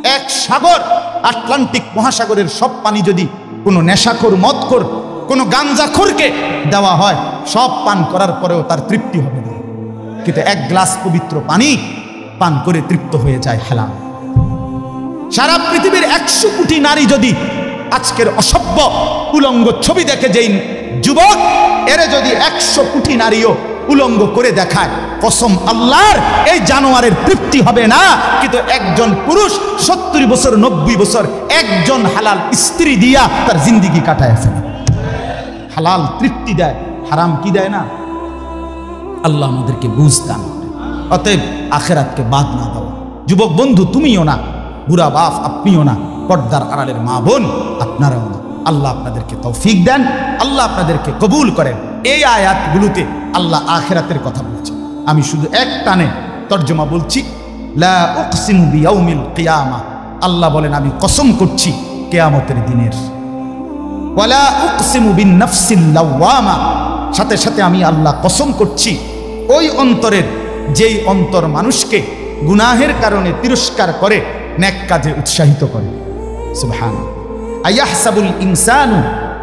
এক সাগর, আটলান্টিক মহাসাগরের সব পানি যদি কোনো নেশাখোর, মদখোর, কোনো গাঞ্জাখোরকে দেওয়া হয়, সব পান করার পরেও তার তৃপ্তি হবে না, কিন্তু এক গ্লাস পবিত্র পানি পান করে তৃপ্ত হয়ে যায় হালাল। সারা পৃথিবীর 100 কোটি নারী যদি আজকের অসভ্য উলঙ্গ ছবি দেখে, যেই যুবক এরে যদি 100 কোটি নারীও উলঙ্গ করে দেখায়, কসম আল্লাহর এই জানোয়ারের তৃপ্তি হবে না। কিন্তু একজন পুরুষ 70 বছর 90 বছর একজন হালাল স্ত্রী দিয়া তার জিন্দিগি কাটায় ফেলে, হালাল তৃপ্তি দেয়, হারাম কি দেয় না। আল্লাহ আমাদেরকে বুঝ দান করে। অতএব আখেরাতকে বাদ না দাও। যুবক বন্ধু তুমিও না, বুড়া বাপ আপনিও না, পর্দার আড়ালের মা বোন আপনারাও না। আল্লাহ আপনাদেরকে তৌফিক দেন, আল্লাহ আপনাদেরকে কবুল করেন। এই আয়াতগুলোতে আল্লাহ আখিরাতের কথা বলছেন। আমি শুধু এক টানে তর্জমা বলছি, লা উকসিমু বিয়াউমিল কিয়ামা, আল্লাহ বলেন আমি কসম করছি কিয়ামতের দিনের। ওয়ালা উকসিমু বিন নাফসিল লাওয়ামা, সাথে সাথে আমি আল্লাহ কসম করছি ওই অন্তরের, যেই অন্তর মানুষকে গুনাহের কারণে তিরস্কার করে, নেক কাজে উৎসাহিত করে। সুবহানাল্লাহ। আয়াহসাবুল ইনসানু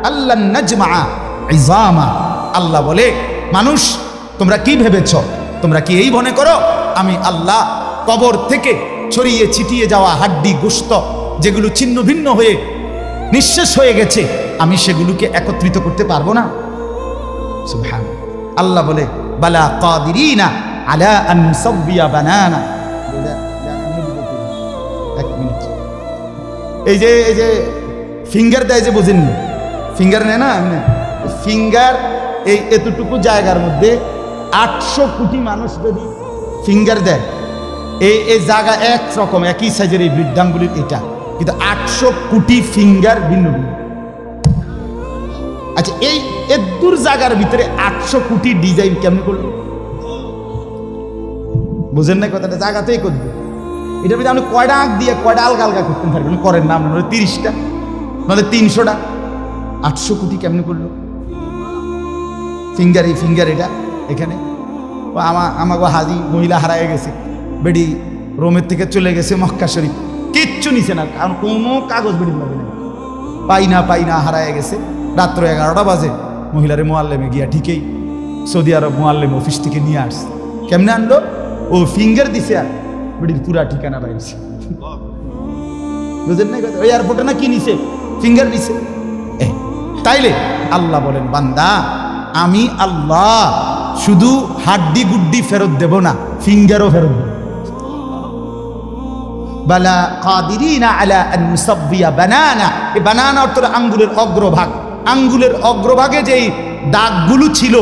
আল্লান নাজমা ইজামা, আল্লাহ বলে মানুষ তোমরা কি ভেবেছ, তোমরা কি এই মনে করো আমি আল্লাহ কবর থেকে ছড়িয়ে ছিটিয়ে যাওয়া হাড্ডি গোশত যেগুলো ছিন্ন ভিন্ন হয়ে নিঃশেষ হয়ে গেছে, আমি সেগুলোকে একত্রিত করতে পারবো না? সুবহানাল্লাহ। আল্লাহ বলে বালা কাদিরিনা আলা আন নুসাব্বিয়া বানানা। এক মিনিট, এই যে ফিঙ্গার দেয় যে, বোঝেননি? ফিঙ্গার নেয় না, ফিঙ্গার এই এতটুকু জায়গার মধ্যে 800 কোটি মানুষ যদি ফিঙ্গার দেয়, এই জায়গা একরকম একই সাইজের এই বৃদ্ধাঙ্গুলির এটা, কিন্তু 800 কোটি ফিঙ্গার ভিন্ন ভিন্ন। আচ্ছা, এই এদুর জায়গার ভিতরে 800 কোটি ডিজাইন কেমন করলো? বুঝেন না কথাটা? জায়গাতেই করবে। এটার ভিতরে আপনি কয়টা আঁক দিয়ে কয়টা আলগা আলগা করতে পারবেন? করেন না, আপনার 30টা নাহলে 300টা। 800 কোটি কেমন করলো ফিঙ্গার? এই ফিঙ্গার এটা এখানে আমাকে হাজি মহিলা হারায় গেছে, বেডি রোমের থেকে চলে গেছে মক্কা শরীফ, কিচ্ছু নিছে না, কারণ কোনো কাগজ বেডি লাগে না, পাই না হারায় গেছে। রাত্র 11টা বাজে মহিলারে মোয়াল্লেমে গিয়া ঠিকই সৌদি আরব মোয়াল্লেম অফিস থেকে নিয়ে আসছে। কেমনে আনলো? ও ফিঙ্গার দিছে আর বেডির পুরা ঠিকানা বাইরছে। বুঝেন না? ওই এয়ারপোর্টে না কি নিছে? ফিঙ্গার নিছে। তাইলে আল্লাহ বলেন বান্দা আমি আল্লাহ শুধু হাড্ডি গুড্ডি ফেরত দেব না, ফিঙ্গারও ফেরত দেব। বালা কাদিরিনা আলা আন নুসাব্বিয়া বানানা। এই বানানা অর্থ আঙ্গুলের অগ্রভাগ। আঙ্গুলের অগ্রভাগে যেই দাগগুলো ছিল,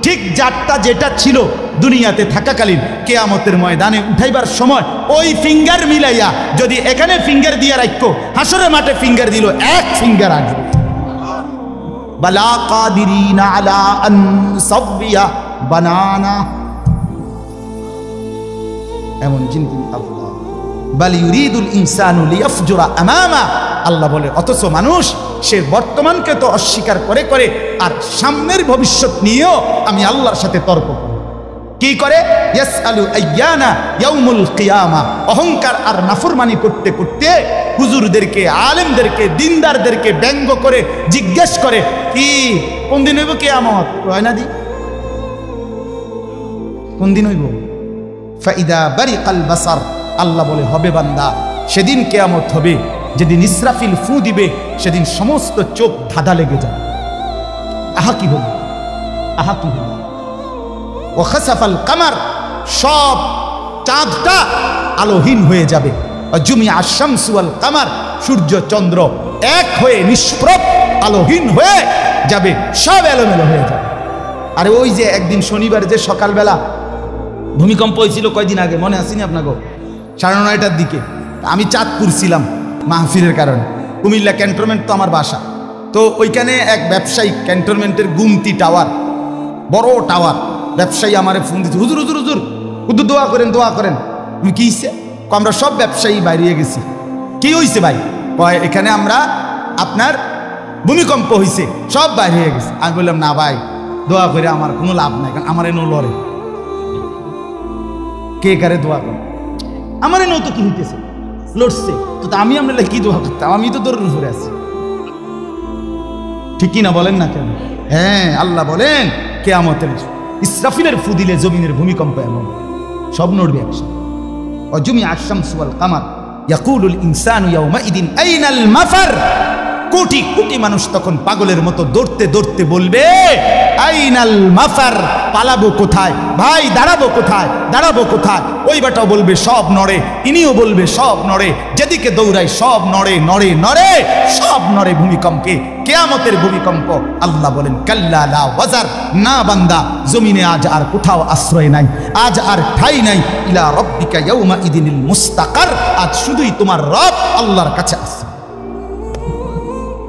ঠিক যারটা যেটা ছিল দুনিয়াতে থাকাকালীন, কিয়ামতের ময়দানে উঠাইবার সময় ওই ফিঙ্গার মিলাইয়া যদি এখানে ফিঙ্গার দিয়ে রাখো, হাসরের মাঠে ফিঙ্গার দিল, এক ফিঙ্গার আসবে। বালা কাদিরিনা আলা আন নুসাব্বিয়া বানানা, এমন চিন্তা আল্লাহ। বাল ইউরিদুল ইনসানু লিয়াফজুরা আমামা, আল্লাহ বলে অথচ মানুষ সে বর্তমানকে তো অস্বীকার করে করে আর সামনের ভবিষ্যৎ নিয়েও আমি আল্লাহর সাথে তর্ক করি। কি করে? ইয়াসআলু আইয়ানা ইয়াউমুল কিয়ামা। অহংকার আর নাফরমানি করতে করতে হুজুরদেরকে, আলেমদেরকে, দিনদারদেরকে ব্যঙ্গ করে জিজ্ঞেস করে কি কোন দিন হইব কিয়ামত? হয় না দি কোন দিন হইব? ফাইদা বারিকাল বাসার, আল্লাহ বলে হবে বান্দা সেদিন কিয়ামত হবে যেদিন ইসরাফিল ফু দিবে, সেদিন সমস্ত চোখ ধাঁধা লেগে যাবে। আহা কি হলো, আহা কি হলো। ও খাসাফাল কামার, সব চাঁদটা আলোহীন হয়ে যাবে। জুমিয়া শামসু ওয়াল কামার, সূর্য চন্দ্র এক হয়ে নিষ্প্রভ আলোহীন হয়ে যাবে, সব এলোমেলো হয়ে যাবে। আরে ওই যে একদিন শনিবার যে সকালবেলা ভূমিকম্প হয়েছিল কয়দিন আগে, মনে আসেনি আপনাকে? 9:30টার দিকে আমি চাঁদপুর ছিলাম মাহফিলের কারণে। কুমিল্লা ক্যান্টনমেন্ট তো আমার বাসা, তো ওইখানে এক ব্যবসায়ী ক্যান্টনমেন্টের গুমতি টাওয়ার, বড় টাওয়ার, ব্যবসায়ী আমারে ফোন দিচ্ছে, হুজুর হুজুর হুজুর হুজুর দোয়া করেন দোয়া করেন। কি হয়েছে? আমরা সব ব্যবসায়ী বাইরে গেছি। কি হয়েছে ভাই? কয় এখানে আমরা আপনার ভূমিকম্প হয়েছে, সব বাইরে হয়ে গেছে। আমি বললাম না ভাই, দোয়া করে আমার কোনো লাভ নাই, কারণ আমার এনো লড়ে কে কারে দোয়া করে, আমার এনো তো কি হইতেছে? লড়ছে, তো আমি আপনার কি দোয়া করতাম? আমি তো দৌড়ের উপরে আছি, ঠিক কি না বলেন না কেন? হ্যাঁ, আল্লাহ বলেন কিয়ামতের ইসরাফিলের ফু দিলে জমিনের ভূমিকম্প এমন সব নড়বে একসাথে। ওয়াজুমিআ আশ-শামসু ওয়াল কামার ইয়াকুলুল ইনসানু ইয়াউমাইদিন আইনাল মাফার। কোটি কোটি মানুষ তখন পাগলের মতো দৌড়তে দৌড়তে বলবে আইনাল মাফার, পালাবো কোথায় ভাই, দাঁড়াবো কোথায়, দাঁড়াবো কোথায়? ওই বেটাও বলবে সব নড়ে, ইনিও বলবে সব নড়ে, যেদিকে দৌড়াই সব নড়ে নড়ে নড়ে, সব নড়ে ভূমিকম্পে, কিয়ামতের ভূমিকম্প। আল্লাহ বলেন কাল্লা লা ওয়াজার, না বান্দা, জমিনে আজ আর কোথাও আশ্রয় নাই, আজ আর ঠাই নাই। ইলা রাব্বিকা ইয়াউমা ইদিনিল মুস্তাকার, আজ শুধুই তোমার রব আল্লাহর কাছে আছে।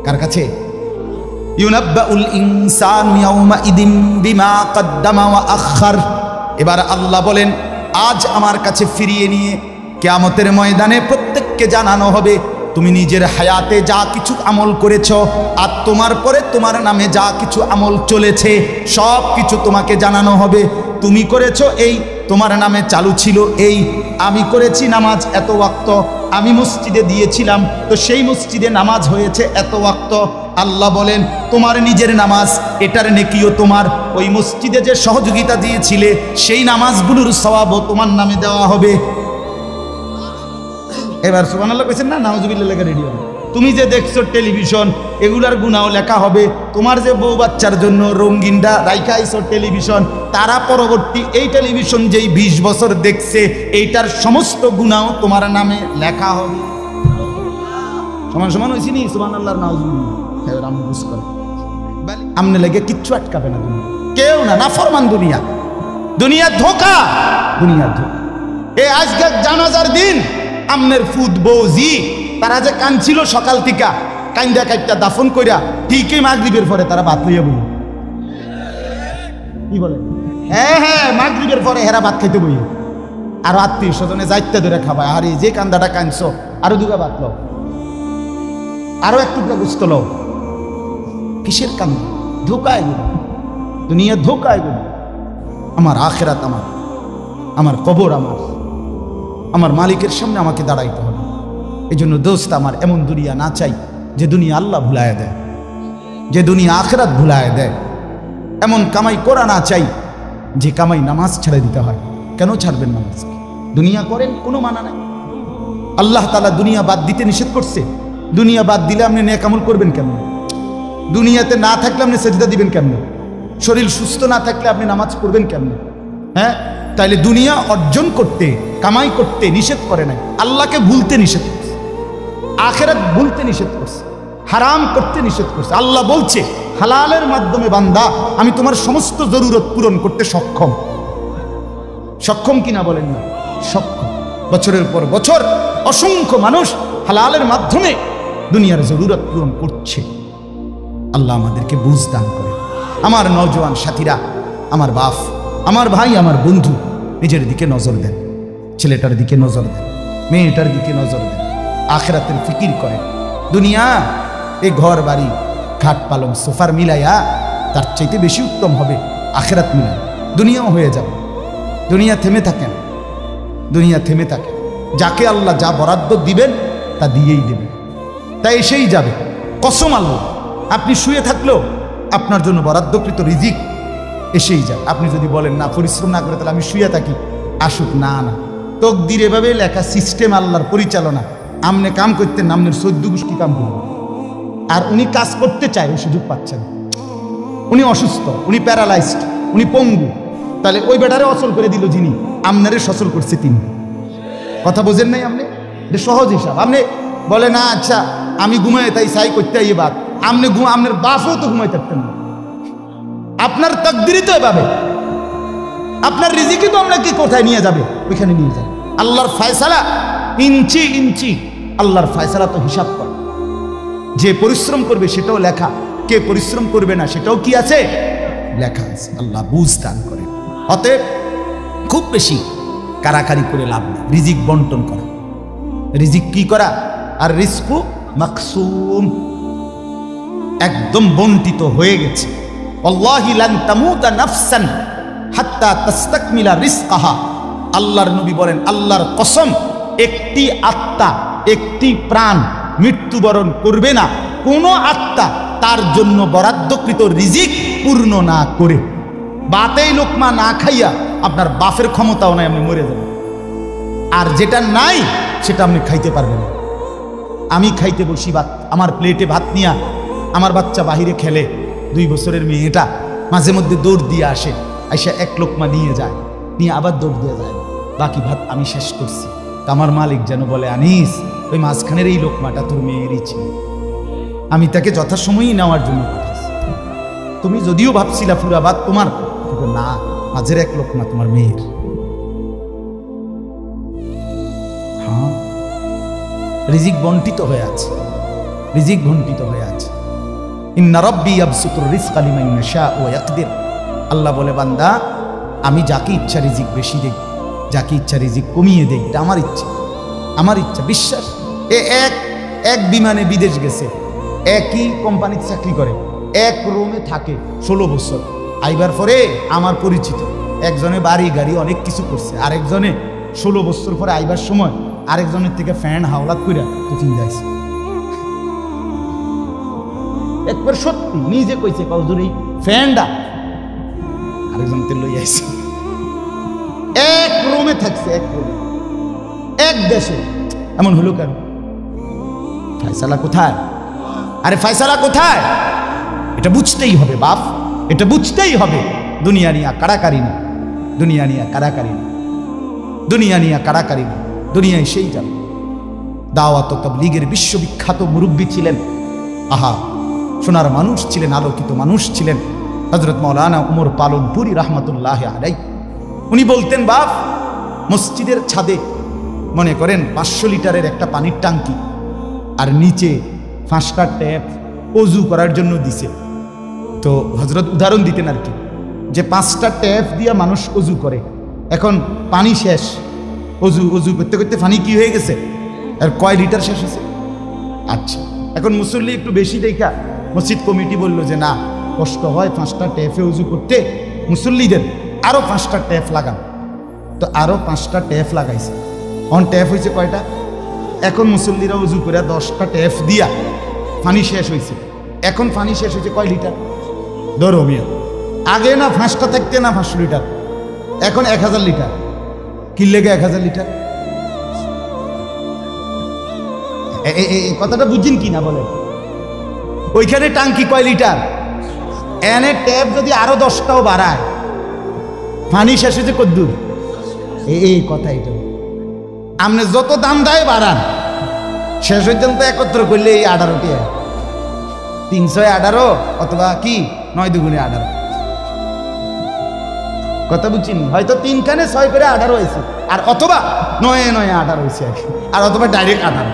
কার কাছে? ইউনাব্বাউল ইনসানু ইয়াউমা ইদিন বিমা কদ্দামা ওয়া আখার। এবার আল্লাহ বলেন আজ আমার কাছে ফিরিয়ে নিয়ে কিয়ামতের ময়দানে প্রত্যেককে জানানো হবে তুমি নিজের হায়াতে যা কিছু আমল করেছ, আর তোমার পরে তোমার নামে যা কিছু আমল চলেছে সব কিছু তোমাকে জানানো হবে। তুমি করেছো এই, তোমার নামে চালু ছিল এই, আমি করেছি নামাজ এত ওয়াক্ত, আমি মসজিদে দিয়েছিলাম তো সেই মসজিদে নামাজ হয়েছে এত ওয়াক্ত। আল্লাহ বলেন তোমার নিজের নামাজ এটার নেকিও তোমার, ওই মসজিদে যে সহযোগিতা দিয়েছিলে সেই নামাজগুলোর সওয়াবও তোমার নামে দেওয়া হবে। এবার সুবহানাল্লাহ কইছেন না, নাউজুবিল্লাহ লেখা রেডি হবে। তুমি যে দেখছো টেলিভিশন, এগুলার গুনাও লেখা হবে। তোমার যে বউ বাচ্চার জন্য রঙিনটা রাইখা আইছো টেলিভিশন, তারা পরবর্তী এই টেলিভিশন যেই 20 বছর দেখছে এইটার সমস্ত গুনাও তোমার নামে লেখা হবে। সমান সমান হয়েছি নি? সুবহানাল্লাহ নাউজুবিল্লাহ। এবার আমি বুঝ করে আমনে লেগে কিচ্ছু আটকাবে না দুনিয়া, কেউ না, নাফরমান দুনিয়া, দুনিয়া ধোঁকা, দুনিয়া ধোঁকা। এই আজকে জানাজার দিন আমনের ফুদ বৌজি তারা যে কাঁদছিল সকাল থেকে, কান্দা কাইটা দাফন কইরা ঠিকই মাগরিবের পরে তারা ভাত লইয়া বই। কি বলে? হ্যাঁ হ্যাঁ, মাগরিবের পরে হেরা ভাত খাইতে বই, আর আত্মীয় স্বজনে যাইতে ধরে খাবায়। আরে যে কান্দাটা কাঁদছো আরো দুগা ভাত লো, আরো এক টুকরা গুস্ত লো। কিসের কান্দা? ধোকা এগুলো, দুনিয়া ধোকা এগুলো। আমার আখিরাত আমার, আমার কবর আমার, আমার মালিকের সামনে আমাকে দাঁড়াইতে হবে। এই জন্য দোস্ত আমার এমন দুনিয়া না চাই যে দুনিয়া আল্লাহ ভুলায় দেয়, যে দুনিয়া আখিরাত ভুলায় দেয়। এমন কামাই করা না চাই যে কামাই নামাজ ছেড়ে দিতে হয়। কেন ছাড়বেন নামাজ? দুনিয়া করেন, কোনো মানা নাই। আল্লাহ তাআলা দুনিয়া বাদ দিতে নিষেধ করছে। দুনিয়া বাদ দিলে আপনি নেক আমল করবেন কেমন? দুনিয়াতে না থাকলে আপনি সেজদা দিবেন কেমন? শরীর সুস্থ না থাকলে আপনি নামাজ পড়বেন কেমন? হ্যাঁ, তাইলে দুনিয়া অর্জন করতে, কামাই করতে নিষেধ করে নাই, আল্লাহকে ভুলতে নিষেধ করছে, আখিরাত ভুলতে নিষেধ করছে, হারাম করতে নিষেধ করছে। আল্লাহ বলছে হালালের মাধ্যমে বান্দা আমি তোমার সমস্ত জরুরত পূরণ করতে সক্ষম। সক্ষম কিনা বলেন না? সক্ষম। বছরের পর বছর অসংখ্য মানুষ হালালের মাধ্যমে দুনিয়ার জরুরত পূরণ করছে। আল্লাহ আমাদেরকে বুঝ দান করে। আমার নওজোয়ান সাথীরা, আমার বাপ, আমার ভাই, আমার বন্ধু, নিজের দিকে নজর দেন, ছেলেটার দিকে নজর দেন, মেয়েটার দিকে নজর দেন, আখিরাতের ফিকির করেন। দুনিয়া এই ঘর বাড়ি খাট পালং সোফার মিলাইয়া তার চাইতে বেশি উত্তম হবে আখিরাত মিলাই। দুনিয়াও হয়ে যাবে। দুনিয়া থেমে থাকেন, দুনিয়া থেমে থাকে। যাকে আল্লাহ যা বরাদ্দ দিবেন তা দিয়েই দেবেন, তা এসেই যাবে। কসম আল্লাহ, আপনি শুয়ে থাকলেও আপনার জন্য বরাদ্দকৃত রিজিক এসেই যায়। আপনি যদি বলেন না পরিশ্রম না করে তাহলে আমি শুয়ে থাকি, আসুক। না না, তকদির এভাবে লেখা, সিস্টেম আল্লাহর পরিচালনা। আমনে কাম করতেন, আমনের 14 গোষ্ঠী কাম করবেন, আর উনি কাজ করতে চায়, ওই সুযোগ পাচ্ছেন। উনি অসুস্থ, উনি প্যারালাইজড, উনি পঙ্গু, তাহলে ওই বেটারে অচল করে দিল যিনি, আমনারে সচল করছে তিনি। কথা বোঝেন নাই আপনি? এটা সহজ হিসাব। আপনি বলে না আচ্ছা আমি ঘুমাই তাই সাই করতে আইয়ে বাদ, আপনি আপনার বাপও তো ঘুমাই থাকতেন না। আপনার তকদিরই তো এভাবে, আপনার রিজিকই তো আপনাকে কোথায় নিয়ে যাবে ওইখানে নিয়ে যাবে। আল্লাহর ফয়সালা ইঞ্চি ইঞ্চি, আল্লাহর ফয়সালা তো হিসাব করে। যে পরিশ্রম করবে সেটাও লেখা, কে পরিশ্রম করবে না সেটাও কি আছে, লেখা আছে। আল্লাহ বুঝ দান করে। অতএব খুব বেশি কারাকারি করে লাভ নেই। রিজিক বন্টন করা, রিজিক কি করা, আর রিজকু মাকসুম, একদম বন্টিত হয়ে গেছে। আল্লাহি লান তামুতা নাফসান হাত্তা তাস্তাকমিলা রিজকাহা। আল্লাহর নবী বলেন আল্লাহর কসম, একটি আত্মা একটি প্রাণ মৃত্যুবরণ করবে না কোনো আত্মা তার জন্য বরাদ্দকৃত রিজিক পূর্ণ না করে। বাতেই লোকমা না খাইয়া আপনার বাপের ক্ষমতাও নাই, আপনি মরে যাবেন। আর যেটা নাই সেটা আপনি খাইতে পারবেন না। আমি খাইতে বসি ভাত, আমার প্লেটে ভাত নিয়া আমার বাচ্চা বাহিরে খেলে, 2 বছরের মেয়েটা মাঝে মধ্যে দৌড় দিয়ে আসে, আইসা 1 লোকমা নিয়ে যায়, নিয়ে আবার দৌড় দিয়ে যায়, বাকি ভাত আমি শেষ করছি। আমার মালিক যেন বলে, আনিস ওই মাঝখানের এই লোকমাটা তোর মেয়েরই ছিল, আমি তাকে যথাসময়ই নেওয়ার জন্য পাঠাইছি। তুমি যদিও ভাবছিলা পুরা ভাত তোমার, না, মাঝের 1 লোকমা তোমার মেয়ের। হ্যাঁ, রিজিক বন্টিত হয়ে আছে, রিজিক বন্টিত হয়ে আছে। ইন্না রাব্বি ইয়াবসুতুর রিজকা লিমান ইয়াশা ওয়া ইয়াকদির। আল্লাহ বলে, বান্দা আমি যাকে ইচ্ছা রিজিক বেশি দেই, যাকে ইচ্ছা রিজিক কমিয়ে দেই, এটা আমার ইচ্ছা, আমার ইচ্ছা। বিশ্বাস, এক বিমানে বিদেশ গেছে, একই কোম্পানিতে চাকরি করে, এক রুমে থাকে 16 বছর। আইবার পরে আমার পরিচিত একজনে বাড়ি গাড়ি অনেক কিছু করছে, আরেকজনে 16 বছর পরে আইবার সময় আরেকজনের থেকে ফ্যান হাওলাত কইরা টিফিন যাইছে। একবার সত্যি নিজে কইছে, কওজুর এই ফ্যানটা আরেকজন তে লই আইছে। এক রুমে থাকছে, এক রুমে, এক দেশে। এমন হলো কেন? ফয়সালা কোথায়? আরে ফয়সালা কোথায়? এটা বুঝতেই হবে বাপ, এটা বুঝতেই হবে। দুনিয়া নিয়া কাড়াকাড়ি না, দুনিয়া নিয়া কাড়াকাড়ি না, দুনিয়া নিয়া কাড়াকাড়ি না, দুনিয়ায় সেই যাবে। দাওয়াত ও তাবলীগের বিশ্ববিখ্যাত মুরব্বী ছিলেন, আহা সোনার মানুষ ছিলেন, আলোকিত মানুষ ছিলেন হযরত মাওলানা উমর পালনপুরি রাহমাতুল্লাহি আলাইহি। উনি বলতেন, বাপ মসজিদের ছাদে মনে করেন 500 লিটারের একটা পানির ট্যাঙ্কি, আর নিচে 5টা ট্যাপ অজু করার জন্য দিছে। তো হযরত উদাহরণ দিতেন আর কি, যে 5টা ট্যাপ দিয়া মানুষ অজু করে, এখন পানি শেষ, অজু করতে করতে পানি কি হয়ে গেছে, আর কয় লিটার শেষ হয়েছে। আচ্ছা, এখন মুসল্লি একটু বেশি দেখা মসজিদ কমিটি বলল যে না, কষ্ট হয় 5টা ট্যাপে উজু করতে, মুসল্লিদের আরো 5টা ট্যাপ লাগান। তো আরো 5টা ট্যাপ লাগাইছে। অন ট্যাপ হয়েছে কয়টা? এখন মুসল্লিরা উজু করে 10টা ট্যাপ দিয়া পানি শেষ হয়েছে। এখন পানি শেষ হয়েছে কয় লিটার? ধরো মিয়া, আগে না 5টা থাকতে না 500 লিটার, এখন 1000 লিটার। কি লেগে 1000 লিটার? এই কথাটা বুঝছেন কি না বলে? ওইখানে টাঙ্কি কয় লিটার, এনে ট্যাপ যদি আরো 10টাও বাড়ায়, পানি শেষ হয়েছে কদ্দুর? এই কথা। এটা আপনি যত দাম দেয় বাড়ান, শেষ পর্যন্ত একত্র করলে এই 18টি 318 অথবা কি 9 দুগুণে 18। কথা বুঝছেন? হয়তো 3 খানে 6 করে 18 হয়েছে, আর অথবা 9 9 18 হয়েছে, আর অথবা ডাইরেক্ট 18।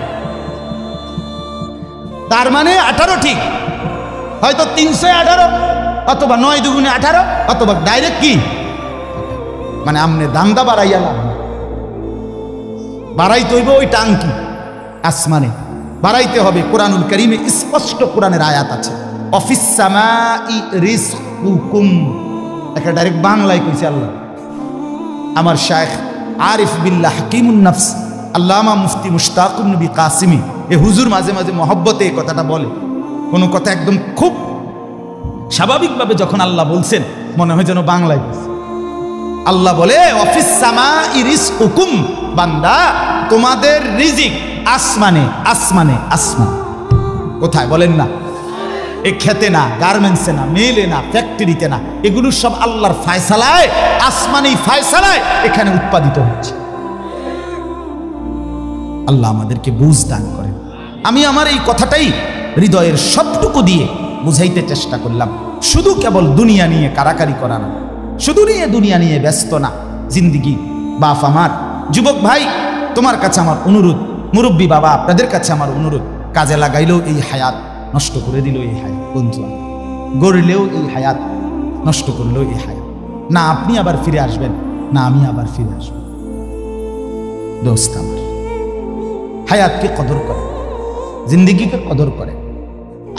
তার মানে 18 ঠিক, হয়তো 318 অথবা 9 দুগুণে 18 অথবা ডাইরেক্ট কি, মানে আমনে দামদা বাড়াইয়া লাভ না। বাড়াইতে হইবে ওই টাঙ্কি আসমানে, বাড়াইতে হবে। কোরআনুল কারীমে স্পষ্ট কোরআনের আয়াত আছে, অফিস সামাই রিজকুকুম। একটা ডাইরেক্ট বাংলায় কইছে আল্লাহ। আমার শায়েখ আরিফ বিল্লাহ হাকিমুন নফস আল্লামা মুফতি মুশতাকুন নবী কাসিমি, এ হুজুর মাঝে মাঝে মহব্বতে এই কথাটা বলে। কোনো কথা একদম খুব স্বাভাবিকভাবে যখন আল্লাহ বলছেন, মনে হয় যেন বাংলায় বলছে। আল্লাহ বলে, অফিস সামাই রিজকুকুম, বান্দা তোমাদের রিজিক আসমানে, আসমানে, আসমানে। কোথায় বলেন না? এই খেতে না, গার্মেন্টসে না, মেলে না, ফ্যাক্টরিতে না, এগুলো সব আল্লাহর ফায়সালায়, আসমানি ফায়সালায় এখানে উৎপাদিত হচ্ছে। আল্লাহ আমাদেরকে বুঝ দান করেন। আমি আমার এই কথাটাই হৃদয়ের সবটুকু দিয়ে বুঝাইতে চেষ্টা করলাম। শুধু কেবল দুনিয়া নিয়ে কারাকারি করা না, শুধু দুনিয়া নিয়ে ব্যস্ত না জিন্দিগি। বাপ আমার, যুবক ভাই, তোমার কাছে আমার অনুরোধ, মুরব্বী বাবা আপনাদের কাছে আমার অনুরোধ, কাজে লাগাইলেও এই হায়াত, নষ্ট করে দিল এই হায়াত, বন্ধু গড়লেও এই হায়াত, নষ্ট করলেও এই হায়াত। না আপনি আবার ফিরে আসবেন, না আমি আবার ফিরে আসবো। দোস্ত আমার, হায়াতকে কদর করে, জিন্দিগিকে কদর করে।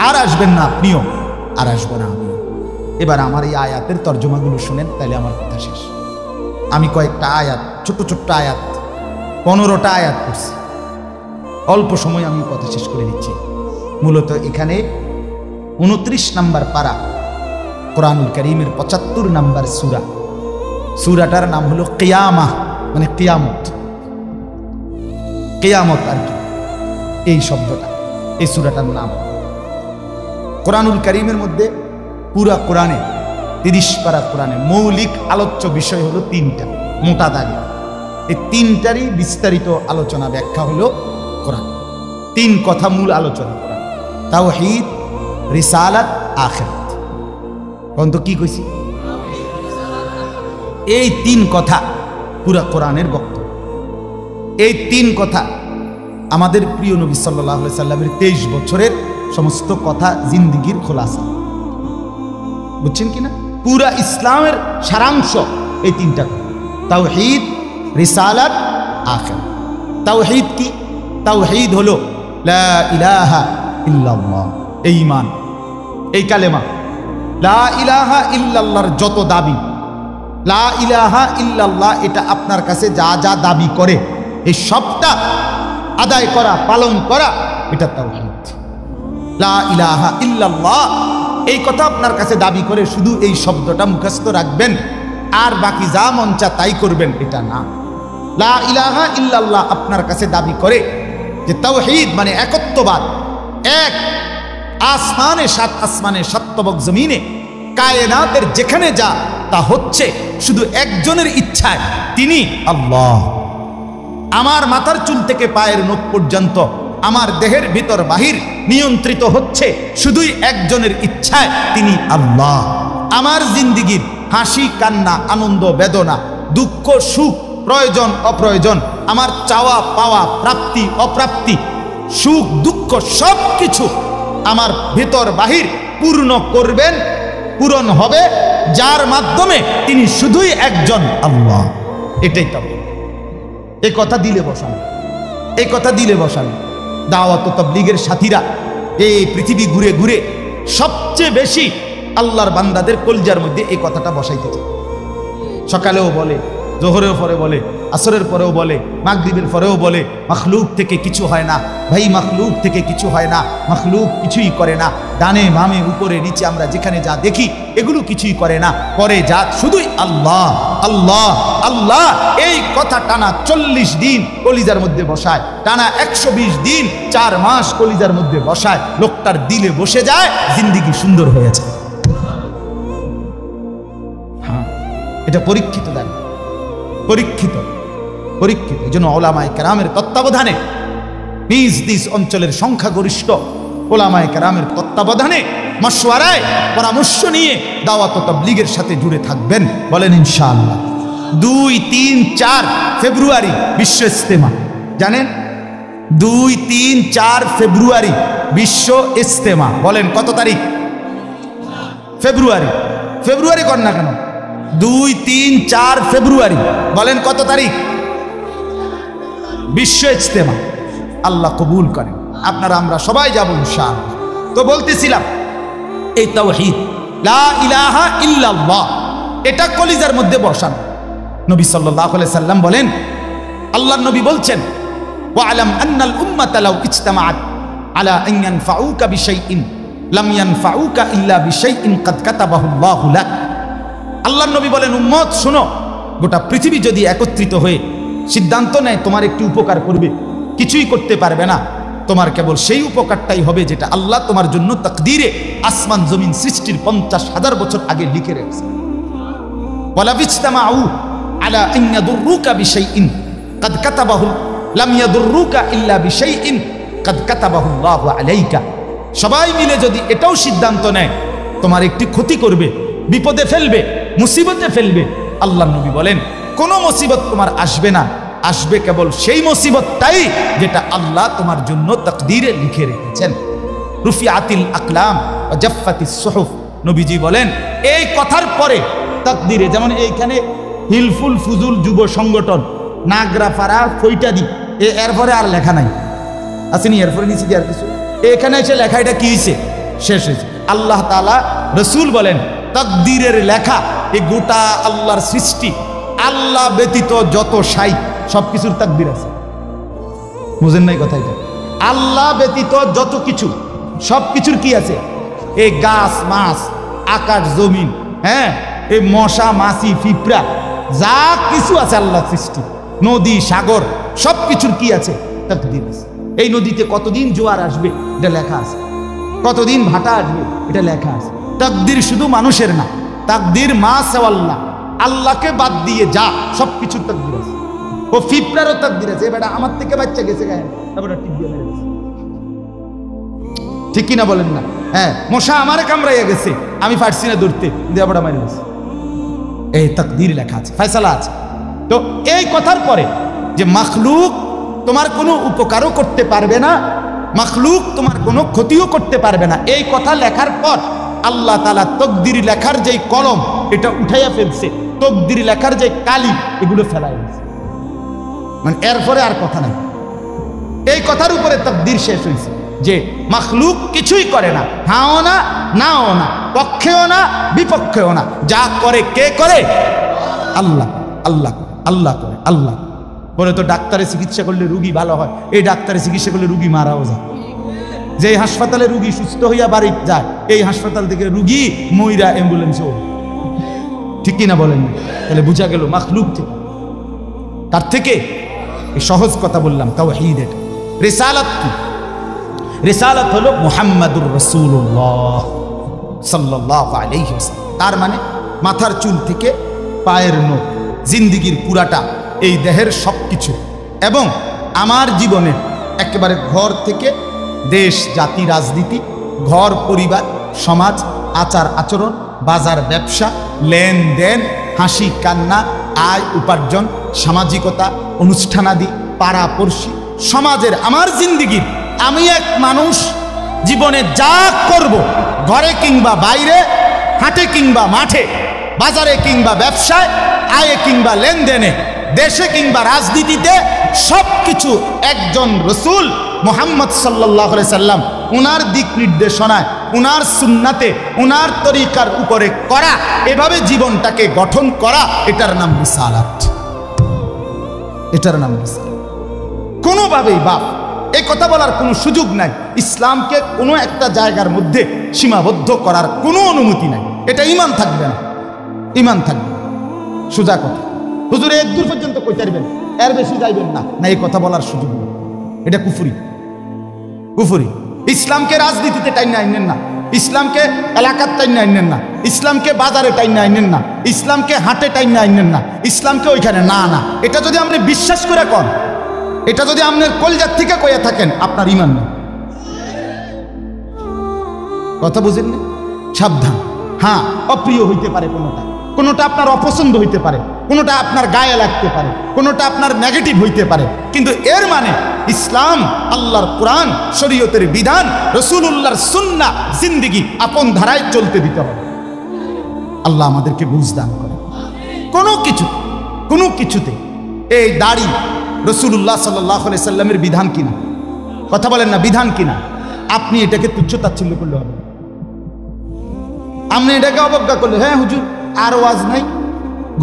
আর আসবেন না আপনিও, আর আসবো না আমিও। এবার আমার এই আয়াতের তর্জমাগুলো শুনেন, তাহলে আমার কথা শেষ। আমি কয়েকটা আয়াত, ছোট্ট ছোট্ট আয়াত, 15টা আয়াত করছি। অল্প সময় আমি কথা শেষ করে দিচ্ছি। মূলত এখানে 29 নম্বর পারা, কোরআনুল কারীমের 75 নম্বর সূরা। সূরাটার নাম হলো কিয়ামা, মানে কিয়ামত। কিয়ামত আর কি এই শব্দটা, এই সূরাটার নাম। কোরআনুল কারীমের মধ্যে পুরা কোরআনে 30 পারা কোরআনে মৌলিক আলোচ্য বিষয় হলো 3টা, মোটা দাগে। এই 3টারই বিস্তারিত আলোচনা ব্যাখ্যা হলো কোরআন। 3 কথা মূল আলোচনা কোরআন: তাওহীদ, রিসালাত, আখিরাত। কোন তো কি কইছি? এই 3 কথা পুরা কোরআনের বক্তব্য। এই 3 কথা আমাদের প্রিয় নবী সাল্লাল্লাহু আলাইহি সাল্লামের 23 বছরের সমস্ত কথা, জিন্দেগীর খোলাসা। বুঝছেন কিনা? পুরা ইসলামের সারাংশ এই 3টা কথা: তাওহীদ, রিসালাত, আখিরাত। তাওহীদ কি? তাওহীদ হলো লা ইলাহা ইল্লাল্লাহ, এই ঈমান, এই কালেমা। লা ইলাহা ইল্লাল্লাহর যত দাবি, লা ইলাহা ইল্লাল্লাহ এটা আপনার কাছে যা যা দাবি করে এই সবটা আদায় করা, পালন করা, এটা তাওহীদ। লা ইলাহা ইল্লাল্লাহ এই কথা আপনার কাছে দাবি করে শুধু এই শব্দটা মুখস্থ রাখবেন আর বাকি যা মন চা তাই করবেন, এটা না। লা ইলাহা ইল্লাল্লাহ আপনার কাছে দাবি করে যে তাওহীদ মানে একত্ববাদ, এক। আসমানে 7 আসমানে 7 তবক জমিনে কায়নাতের যেখানে যা তা হচ্ছে শুধু একজনের ইচ্ছায়, তিনি আল্লাহ। আমার মাথার চুল থেকে পায়ের নখ পর্যন্ত আমার দেহের ভিতর বাহির নিয়ন্ত্রিত হচ্ছে শুধুই একজনের ইচ্ছায়, তিনি আল্লাহ। আমার জিন্দেগীর হাসি কান্না, আনন্দ বেদনা, দুঃখ সুখ, প্রয়োজন অপ্রয়োজন, আমার চাওয়া পাওয়া, প্রাপ্তি অপ্রাপ্তি, সুখ দুঃখ সব কিছু আমার ভিতর বাহির পূর্ণ করবেন, পূরণ হবে যার মাধ্যমে তিনি শুধুই একজন আল্লাহ। এটাই তাওহীদ। এই কথা দিলে বসানো, এই কথা দিলে বসানো। দাওয়াত ও তাবলীগের সাথীরা এই পৃথিবী ঘুরে ঘুরে সবচেয়ে বেশি আল্লাহর বান্দাদের কলজার মধ্যে এই কথাটা বসাইতে চায়। সকালেও বলে, জোহরের পরে বলে, আসরের পরেও বলে, মাগরিবের পরেও বলে, মাখলুক থেকে কিছু হয় না ভাই, মাখলুক থেকে কিছু হয় না, মাখলুক কিছুই করে না। ডানে বামে উপরে নিচে আমরা যেখানে যা দেখি এগুলো কিছুই করে না, করে যা শুধুই আল্লাহ আল্লাহ আল্লাহ। এই কথা টানা 40 দিন কলিজার মধ্যে বসায়, টানা 120 দিন 4 মাস কলিজার মধ্যে বসায়, লোকটার দিলে বসে যায়, জিন্দেগি সুন্দর হয়েছে। হ্যাঁ, এটা পরীক্ষিত দেন, পরীক্ষিত পরীক্ষিত। এই জন্য ওলামায়ে কেরামের তত্ত্বাবধানে নিজ নিজ অঞ্চলের সংখ্যাগরিষ্ঠ ওলামায়ে কেরামের তত্ত্বাবধানে মশওয়ারায় পরামর্শ নিয়ে দাওয়াত ও তাবলীগের সাথে জুড়ে থাকবেন। বলেন ইনশাআল্লাহ। 2, 3, 4 ফেব্রুয়ারি বিশ্ব ইজতেমা, জানেন? 2, 3, 4 ফেব্রুয়ারি বিশ্ব ইজতেমা। বলেন কত তারিখ? ফেব্রুয়ারি। ফেব্রুয়ারি কর না কেন? 2, 3, 4 ফেব্রুয়ারি। বলেন কত তারিখ? বিশ্ব ইজতেমা। আল্লাহ কবুল করেন। আপনারা আমরা সবাই যাব ইনশাআল্লাহ। তো বলতেছিলাম এই তাওহীদ লা ইলাহা ইল্লাল্লাহ এটা কলিজার মধ্যে বসানো। নবী সাল্লাল্লাহু আলাইহি সাল্লাম বলেন, আল্লাহর নবী বলছেন, ওয়ালাম আন্নাল উম্মাতা লাউ ইজতামাআত আলা আন ইয়ানফাউকা বিশাইইন লাম ইয়ানফাউকা ইল্লা বিশাইইন কাদ কাতাবাহু আল্লাহু লাক। আল্লাহর নবী বলেন, উম্মত শোনো, গোটা পৃথিবী যদি একত্রিত হয়ে সিদ্ধান্ত নেয় তোমার একটি উপকার করবে, কিছুই করতে পারবে না। তোমার কেবল সেই উপকারটাই হবে যেটা আল্লাহ তোমার জন্য তাকদীরে আসমান জমিন সৃষ্টির 50,000 বছর আগে লিখে রেখেছে। ওয়ালা বিজতামাউ আলা আন ইয়াদুররুকা বিশাইইন কাদ কাতাবাহু লাম ইয়াদুররুকা ইল্লা বিশাইইন কাদ কাতাবাহু আল্লাহু আলাইকা। সবাই মিলে যদি এটাও সিদ্ধান্ত নেয় তোমার একটি ক্ষতি করবে, বিপদে ফেলবে, মুসিবতে ফেলবে, আল্লাহর নবী বলেন কোনো মুসিবত তোমার আসবে না, আসবে কেবল সেই মুসিবতটাই যেটা আল্লাহ তোমার জন্য তাকদীরে লিখে রেখেছেন। রুফিআতিল আকলাম ওয়া জাফফাতিস সুহুফ। নবীজি বলেন এই কথার পরে তাকদীরে, যেমন এইখানে হিলফুল ফুজুল যুব সংগঠন নাগরাপাড়া ফইটাদি, এরপরে আর লেখা নাই, আসেনি? এরপরে নিচে আর কিছু এখানে এসে লেখা, এটা কি হয়েছে? শেষ হয়েছে। আল্লাহ তাআলা রাসূল বলেন তাকদীরের লেখা এই গোটা আল্লাহর সৃষ্টি, আল্লাহ ব্যতীত যত সাই সবকিছুর তাকদীর আছে। বুঝেন নাই কথা? এটা আল্লাহ ব্যতীত যত কিছু সব কিছুর কি আছে? এই গাছ মাছ, আকাশ জমিন, হ্যাঁ, এই মশা মাছি পিঁপড়া যা কিছু আছে আল্লাহ সৃষ্টি, নদী সাগর সব কিছুর কি আছে? তাকদীর আছে। এই নদীতে কতদিন জোয়ার আসবে এটা লেখা আছে, কতদিন ভাটা আসবে এটা লেখা আছে। তাকদীর শুধু মানুষের না, তাকদীর মা সেওয়াল্লাহ, আল্লাহকে বাদ দিয়ে যা সব কিছুর তাকদীর আছে। ও পিঁপড়ারও তাকদীর আছে। এবার আমার থেকে বাচ্চা গেছে গায়ে, তারপরে টিপ দিয়ে মেরে গেছে, ঠিক কিনা বলেন না? হ্যাঁ, মশা আমারে কামড়াইয়া গেছে, আমি পারছি না ধরতে, দিয়ে আবার মারি গেছে। এই তাকদীর লেখা আছে, ফয়সালা আছে। তো এই কথার পরে যে মাখলুক তোমার কোনো উপকারও করতে পারবে না, মাখলুক তোমার কোনো ক্ষতিও করতে পারবে না, এই কথা লেখার পর আল্লাহ তাআলা তকদির লেখার যেই কলম এটা উঠাইয়া ফেলছে, তকদির লেখার যে কালি এগুলো ফেলাই দিয়েছে। মানে এরপরে আর কথা নাই, এই কথার উপরে তকদির শেষ হয়েছে যে মাখলুক কিছুই করে না, হাও না নাও না, পক্ষেও না বিপক্ষেও না, যা করে কে করে? আল্লাহ। আল্লাহ আল্লাহ করে, আল্লাহ। বলে তো ডাক্তারে চিকিৎসা করলে রুগী ভালো হয়, এই ডাক্তারে চিকিৎসা করলে রুগী মারাও যায়। যে হাসপাতালে রুগী সুস্থ হইয়া বাড়ি যায়, এই হাসপাতাল থেকে রুগী মইরা অ্যাম্বুলেন্সও, ঠিক কিনা বলেন? তাহলে বুঝা গেল মাখলুক থেকে। তার থেকে এই সহজ কথা বললাম, তাওহীদ। এটা রিসালাত কি? রিসালাত হলো মুহাম্মাদুর রাসূলুল্লাহ সাল্লাল্লাহু আলাইহি ওয়াসাল্লাম। তার মানে মাথার চুল থেকে পায়ের নখ, জিন্দিগির পুরাটা, এই দেহের সব কিছু, এবং আমার জীবনের একেবারে ঘর থেকে দেশ জাতি রাজনীতি, ঘর পরিবার সমাজ, আচার আচরণ, বাজার ব্যবসা, লেনদেন, হাসি কান্না, আয় উপার্জন, সামাজিকতা, অনুষ্ঠানাদি, পাড়াপড়শি, সমাজের আমার জিন্দিগির, আমি এক মানুষ জীবনে যা করব, ঘরে কিংবা বাইরে, হাটে কিংবা মাঠে, বাজারে কিংবা ব্যবসায়, আয়ে কিংবা লেনদেনে, দেশে কিংবা রাজনীতিতে, সব কিছু একজন রসুল মুহাম্মদ সাল্লাল্লাহু আলাইহি সাল্লাম উনার দিক নির্দেশনায়, উনার সুন্নাতে, উনার তরিকার উপরে করা, এভাবে জীবনটাকে গঠন করা, এটার নাম রিসালাত। এটার নাম রিসালাত। কোনোভাবেই বাপ এই কথা বলার কোনো সুযোগ নাই, ইসলামকে কোনো একটা জায়গার মধ্যে সীমাবদ্ধ করার কোনো অনুমতি নাই। এটা ঈমান থাকবে না, ঈমান থাকবে। সোজা কথা, হুজুর এর দূর পর্যন্ত কইতে পারবেন, এর বেশি যাইবেন না, না এই কথা বলার সুযোগ নেই। এটা কুফরি, কুফরি। ইসলামকে রাজনীতিতে টাইনা আইনেন না, ইসলামকে এলাকার টাইনা আইনেন না, ইসলামকে বাজারে টাইনা আইনেন না, ইসলামকে হাটে টাইনা আইনেন না, ইসলামকে ওইখানে না না। এটা যদি আপনি বিশ্বাস করে কন, এটা যদি আপনার কলজার থেকে কইয়া থাকেন, আপনার ঈমান নেই। কথা বুঝেন না? সাবধান। হ্যাঁ, অপ্রিয় হইতে পারে কোনোটা, কোনোটা আপনার অপছন্দ হইতে পারে, কোনোটা আপনার গায়ে লাগতে পারে, কোনোটা আপনার নেগেটিভ হইতে পারে, কিন্তু এর মানে ইসলাম, আল্লাহর কোরআন, শরীয়তের বিধান, রাসূলুল্লাহর সুন্নাহ, জিন্দেগি আপন ধারায় চলতে দিতে হবে। আল্লাহ আমাদেরকে বুঝ দান করে। কোনো কিছুতে এই দাড়ি রাসূলুল্লাহ সাল্লাল্লাহু আলাইহি সাল্লামের বিধান কিনা? কথা বলেন না, বিধান কিনা? আপনি এটাকে তুচ্ছ তাচ্ছিল্য করলে হবে, আপনি এটাকে অবজ্ঞা করলে, হ্যাঁ হুজুর আর ওয়াজ নাই,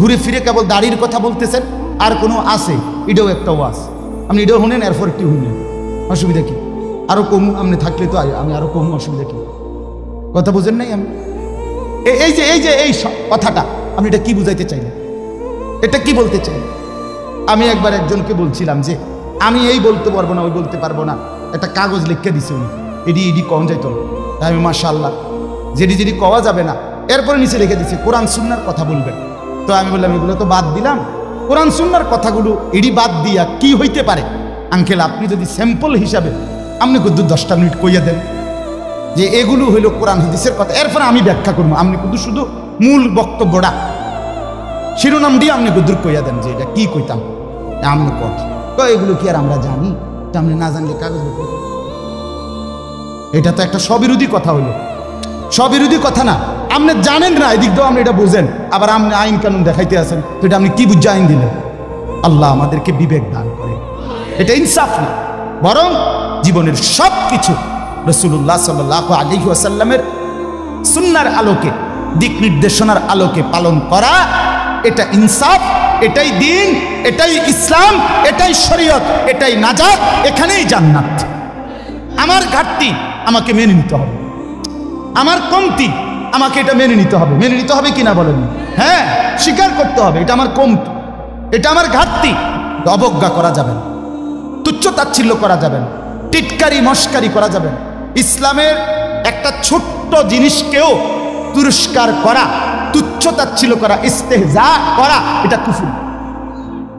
ঘুরে ফিরে কেবল দাড়ির কথা বলতেছেন, আর কোনো আছে, এটাও একটা ওয়াজ, আপনি এটাও শুনেন, এরপর একটি শুনেন, অসুবিধা কি? আরো কম আপনি থাকলে তো আমি আরো কম, অসুবিধা কি? কথা বুঝেন নাই? আমি এই কথাটা আপনি এটা কি বুঝাইতে চাইলেন? এটা কি বলতে চাই? আমি একবার একজনকে বলছিলাম যে আমি এই বলতে পারবো না, ওই বলতে পারবো না, একটা কাগজ লিখে দিছে উনি, এডি কম যাইতো না। তাই আমি মাশাআল্লাহ, যেটি কওয়া যাবে না, এরপরে নিচে লিখে দিচ্ছে কোরআন সুন্নাহর কথা বলবেন। তো আমি বললাম এগুলো তো বাদ দিলাম, কোরআন সুন্নাহর কথাগুলো এডি বাদ দিয়া কি হইতে পারে? আঙ্কেল আপনি যদি স্যাম্পল হিসাবে আপনি কিন্তু 10টা মিনিট কইয়া দেন যে এগুলো হইল কোরআন হাদিসের কথা, এরপরে আমি ব্যাখ্যা করবো, আপনি কিন্তু শুধু মূল বক্তব্যটা শিরোনাম দিয়ে আপনি গুদুর কইয়া দেন যে এটা কি কইতাম, আপনি কট তো এগুলো কি আর আমরা জানি? আপনি না জানলে কাগজ, এটা তো একটা স্ববিরোধী কথা হইলো। স্ববিরোধী কথা না, আপনি জানেন না, এদিক দিয়েও আপনি এটা বুঝেন, আবার আপনি আইন কানুন দেখাইতে আছেন, তো এটা আপনি কি বুঝে আইন দিলেন? আল্লাহ আমাদেরকে বিবেক দান করে। এটা ইনসাফ না, বরং জীবনের সব কিছু রাসূলুল্লাহ সাল্লাল্লাহু আলাইহি ওয়াসাল্লামের সুন্নাহর আলোকে, দিক নির্দেশনার আলোকে পালন করা, এটা ইনসাফ, এটাই দ্বীন, এটাই ইসলাম, এটাই শরীয়ত, এটাই নাজাত, এখানেই জান্নাত। আমার ঘাটতি আমাকে মেনে নিতে হবে, আমার কমতি আমাকে এটা মেনে নিতে হবে। মেনে নিতে হবে কিনা বলেন? হ্যাঁ, স্বীকার করতে হবে এটা আমার কমতি, এটা আমার ঘাটতি। অবজ্ঞা করা যাবে না, তুচ্ছ তাচ্ছিল্য করা যাবে না, টিটকারি মস্কারি করা যাবে না। ইসলামের একটা ছোট্ট জিনিসকেও তিরস্কার করা, তুচ্ছ তাচ্ছিল্য করা, ইস্তেহজা করা, এটা কুফর।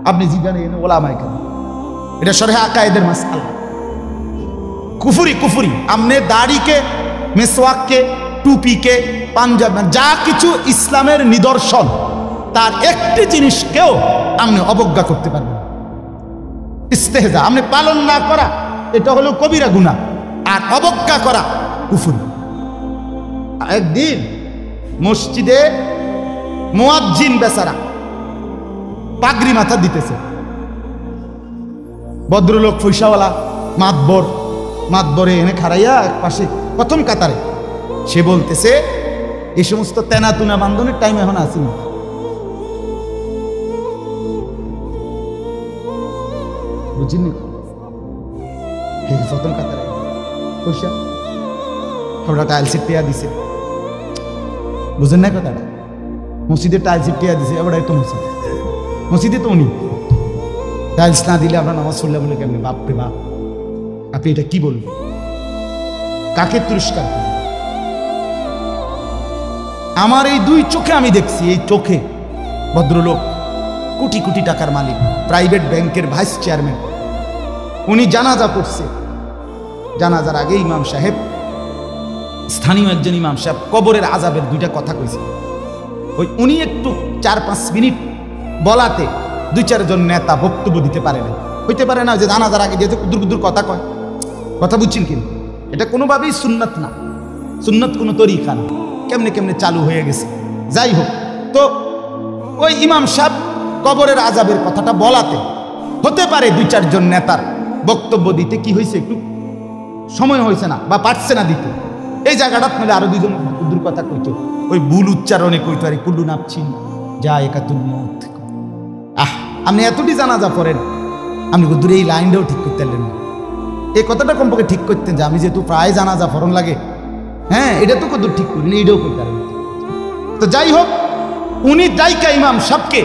আপনি জিজ্ঞাসা করেন ওলামায়ে কেরাম, এটা শরহে আকায়েদের মাসআলা। কুফরি কুফরি। আপনি দাড়িকে, মেসওয়াককে, টুপিকে, পাঞ্জাব, যা কিছু ইসলামের নিদর্শন, তার একটি জিনিসকেও আপনি অবজ্ঞা করতে পারবেন। ইস্তেহজা আপনি পালন না করা, এটা হলো কবিরা গুনাহ, আর অবজ্ঞা করা কুফর। একদিন মসজিদে মুয়াজ্জিন বেচারা পাগড়ি মাথা দিতেছে, ভদ্রলোক পয়সাওয়ালা মাতবরে এনে খাড়াইয়া এক পাশে প্রথম কাতারে, সে বলতেছে এই সমস্ত তেনাতুনা বান্ধনের টাইম এখন আসি না। বুঝিনি? প্রথম কাতারে পয়সা আমরা টাইলসের টিয়া দিছে, বুঝেন না কথাটা? মসজিদে টাইলসের টিয়া দিছে, এবার তো মসজিদে তো উনি টাইলস না দিলে আমরা নামাজ পড়লে বলে কেমনি? বাপরে বাপ, আপনি এটা কি বলবেন? কাকে তিরস্কার? আমার এই দুই চোখে আমি দেখছি, এই চোখে ভদ্রলোক কোটি কোটি টাকার মালিক, প্রাইভেট ব্যাংকের ভাইস চেয়ারম্যান, উনি জানাজা করছে। জানাজার আগে ইমাম সাহেব, স্থানীয় একজন ইমাম সাহেব কবরের আযাবের দুইটা কথা কইছে। ওই উনি একটু 4-5 মিনিট বলাতে 2-4 জন নেতা বক্তব্য দিতে পারে না। হইতে পারে না যে জানাজার আগে যেহেতু কুদুর কুদুর কথা কয়, কথা বুঝছেন কিন্তু এটা কোনোভাবেই সুন্নাত না, সুন্নাত কোনো তরিকা না, কেমনে কেমনে চালু হয়ে গেছে। যাই হোক, তো ওই ইমাম সাহেব কবরের আযাবের কথাটা বলাতে হতে পারে 2-4 জন নেতার বক্তব্য দিতে কি হয়েছে, একটু সময় হয়েছে না বা পারছে না দিতে। এই জায়গাটা মিলে আরো 2 জন কুদুর কথা কইতো, ওই ভুল উচ্চারণে কইতো, আরে কুল্লু নাপছিন যা একাতুল মউত। আপনি এতটি জানাজা পড়েন, আপনি কুদুর এই লাইনটাও ঠিক করতে পারলেন না। এই কথাটা কমপক্ষে ঠিক করতেন যে আমি যেহেতু প্রায় জানাজা ফরন লাগে, হ্যাঁ এটা তো কত ঠিক করিনি, এইটাও করতে পারেন। তো যাই হোক, উনি ডাইকা ইমাম সাহেবকে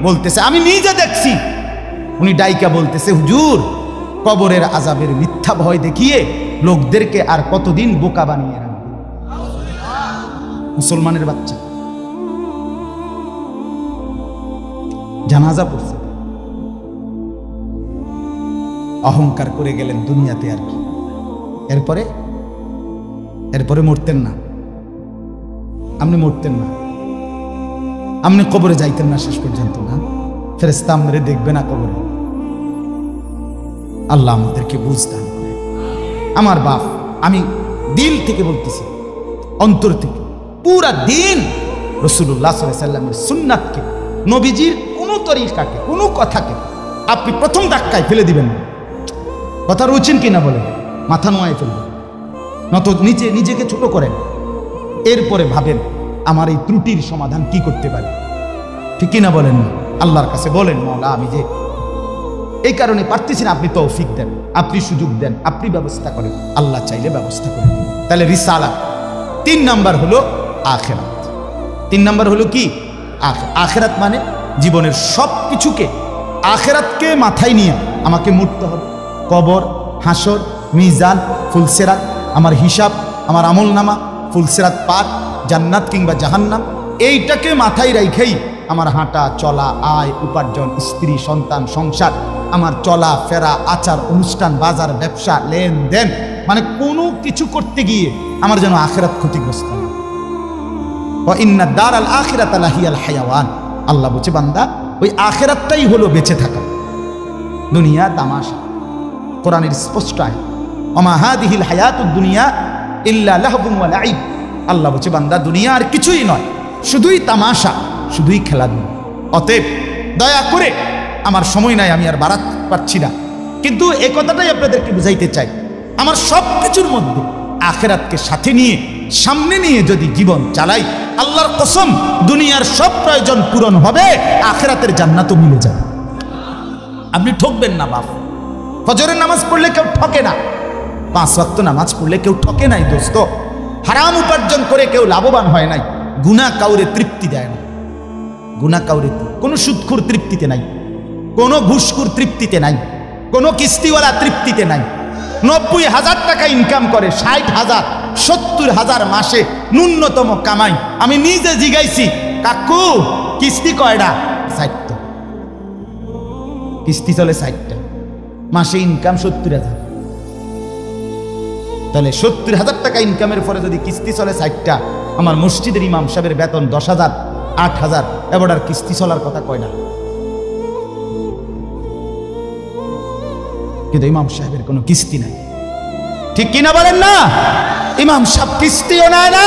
বলতেছে, আমি নিজে দেখছি, উনি ডাইকা বলতেছে, হুজুর কবরের আযাবের মিথ্যা ভয় দেখিয়ে লোকদেরকে আর কতদিন বোকা বানিয়ে রাখবে? মুসলমানের বাচ্চা জানাজা পড়ছে, অহংকার করে গেলেন দুনিয়াতে আর কি। এরপরে মরতেন না, আপনি মরতেন না, আপনি কবরে যাইতেন না শেষ পর্যন্ত না, ফেরেশতা আপনারে দেখবে না কবরে। আল্লাহ আমাদেরকে বুঝদান করে। আমার বাপ, আমি দিল থেকে বলতেছি, অন্তর থেকে, পুরা দিন রাসূলুল্লাহ সাল্লাল্লাহু আলাইহি ওয়াসাল্লামের সুন্নাতকে, নবীজির কোনো তরিকাকে, কোনো কথাকে আপনি প্রথম ধাক্কায় ফেলে দিবেন না। কথা রুচিন কিনা বলেন? মাথা নোয়ায় ফেলবেন, নত নিচে নিজেকে ছোট করেন, এরপরে ভাবেন আমার এই ত্রুটির সমাধান কি করতে পারি। ঠিক কিনা বলেন? আল্লাহর কাছে বলেন, মাওলা আমি যে এই কারণে পারতেছি না, আপনি তৌফিক দেন, আপনি সুযোগ দেন, আপনি ব্যবস্থা করেন। আল্লাহ চাইলে ব্যবস্থা করেন। তাহলে রিসালাত 3 নাম্বার হলো আখিরাত। 3 নাম্বার হলো কি? আখিরাত মানে জীবনের সব কিছুকে, আখিরাতকে মাথায় নিয়ে আমাকে মরতে হবে। কবর, হাসর, মিজান, ফুলসিরাত, আমার হিসাব, আমার আমলনামা, ফুলসিরাত পার, জান্নাত কিংবা জাহান্নাম, এইটাকে মাথায় রাখেই আমার হাঁটা চলা, আয় উপার্জন, স্ত্রী সন্তান, সংসার, আমার চলা ফেরা, আচার অনুষ্ঠান, বাজার ব্যবসা, লেনদেন, মানে কোনো কিছু করতে গিয়ে আমার যেন আখিরাত ক্ষতিগ্রস্ত হয়। ওয়া ইন্না দারাল আখিরাতা লাহিয়াল হায়াওয়ান, আল্লাহ বলছে বান্দা ওই আখিরাতটাই হলো বেঁচে থাকা, দুনিয়া তামাশা। কোরআনের স্পষ্ট আয়াত, ওমা হাদিহিল হায়াতুদ দুনিয়া ইল্লা লাহবুন ওয়া লাইব, আল্লাহ বলছে বান্দা দুনিয়া আর কিছুই নয়, শুধুই তামাশা, শুধুই খেলাধুলা। অতএব দয়া করে, আমার সময় নাই, আমি আর বাড়াতে পারছি না, কিন্তু এই কথাটাই আপনাদেরকে বুঝাইতে চাই, আমার সব কিছুর মধ্যে আখিরাতকে সাথে নিয়ে, সামনে নিয়ে যদি জীবন চালাই, আল্লাহর কসম দুনিয়ার সব প্রয়োজন পূরণ হবে, আখিরাতের জান্নাতও মিলে যাবে। আপনি ঠকবেন না বাপ। ফজরের নামাজ পড়লে কেউ ঠকে না, 5 ওয়াক্ত নামাজ পড়লে কেউ ঠকে নাই দোস্ত। হারাম উপার্জন করে কেউ লাভবান হয় নাই। গুনাহ কাউরে তৃপ্তি দেয় না। গুনাহ কাউরে, কোনো সুদখোর তৃপ্তিতে নাই, কোনো ঘুষখোর তৃপ্তিতে নাই, কোনো কিস্তিওয়ালা তৃপ্তিতে নাই। 90,000 টাকা ইনকাম করে, 60,000 70,000 মাসে ন্যূনতম কামাই। আমি নিজে জিগাইছি, কাকু কিস্তি কয়টা? 60টা। কিস্তি চলে 60টা, মাসে ইনকাম 70,000। তাহলে 70,000 টাকা ইনকামের পরে যদি কিস্তি চলে 60টা, আমার মসজিদের ইমাম সাহেবের বেতন 10,000 8,000, এবার আর কিস্তি চলার কথা কয় না। কিন্তু ইমাম সাহেবের কোনো কিস্তি নাই, ঠিক কিনা বলেন না? ইমাম সাহেব কিস্তিও নেয় না,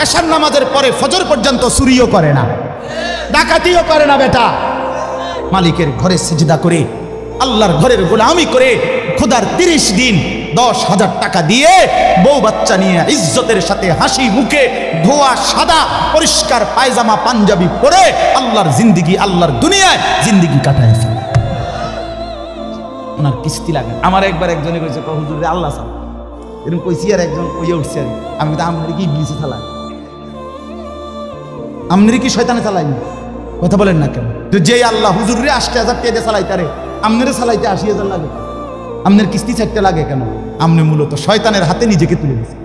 এশার নামাজের পরে ফজর পর্যন্ত চুরিও করে না, ডাকাতিও করে না। বেটা মালিকের ঘরে সিজদা করে, আল্লাহর ঘরের গোলামি করে, খোদার 30 দিন 10,000 টাকা দিয়ে বউ বাচ্চা নিয়ে ইজ্জতের সাথে হাসি মুখে ধোয়া সাদা পরিষ্কার পায়জামা পাঞ্জাবি পরে আল্লাহর জিন্দিগি, আল্লাহর দুনিয়ায় জিন্দিগি কাটায় ফেলে। ওনার কিস্তি লাগে। আমার একবার একজনে কইছে, হুজুর রে আল্লাহ সাল, এরকম কইছি, আর একজন কইয়া উঠছে, আমি তো আমনে কি ইবলিসে চালাই, আমনে কি শয়তানে চালাই? কথা বলেন না কেন? তো যে আল্লাহ হুজুর রে 80,000 টাকা দিয়ে চালাইতারে, আমনের চালাইতে 80,000 লাগে, আমনের কিস্তি 4টা লাগে কেন? আমনে মূলত শয়তানের হাতে নিজেকে তুলে দিয়েছে।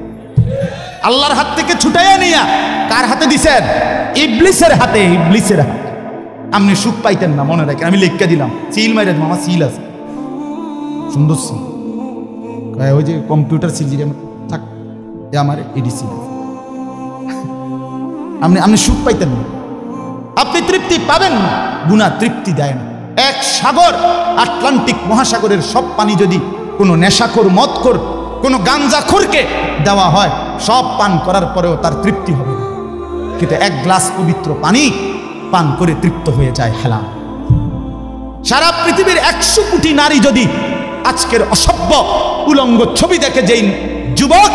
আল্লাহর হাত থেকে ছুটাইয়া নিয়া কার হাতে দিছেন? ইবলিসের হাতে। ইবলিসের হাতে। আমনে সুখ পাইতেন না, মনে রাখেন। আমি লেখা দিলাম, সিল মাইরা দিলাম, আমার সিল আছে, সুন্দর সিল, ওই যে কম্পিউটার সিল যেটা থাক, আমার এডি সিল। আপনি সুখ পাইতেন না, আপনি তৃপ্তি পাবেন না। গুনাহ তৃপ্তি দেয় না। এক সাগর, আটলান্টিক মহাসাগরের সব পানি যদি কোনো নেশাখোর, মদখোর, কোনো গাঞ্জাখোরকে দেওয়া হয়, সব পান করার পরেও তার তৃপ্তি হবে না। কিন্তু 1 গ্লাস পবিত্র পানি পান করে তৃপ্ত হয়ে যায় হালাল। সারা পৃথিবীর 100 কোটি নারী যদি আজকের অসভ্য উলঙ্গ ছবি দেখে, যেই যুবক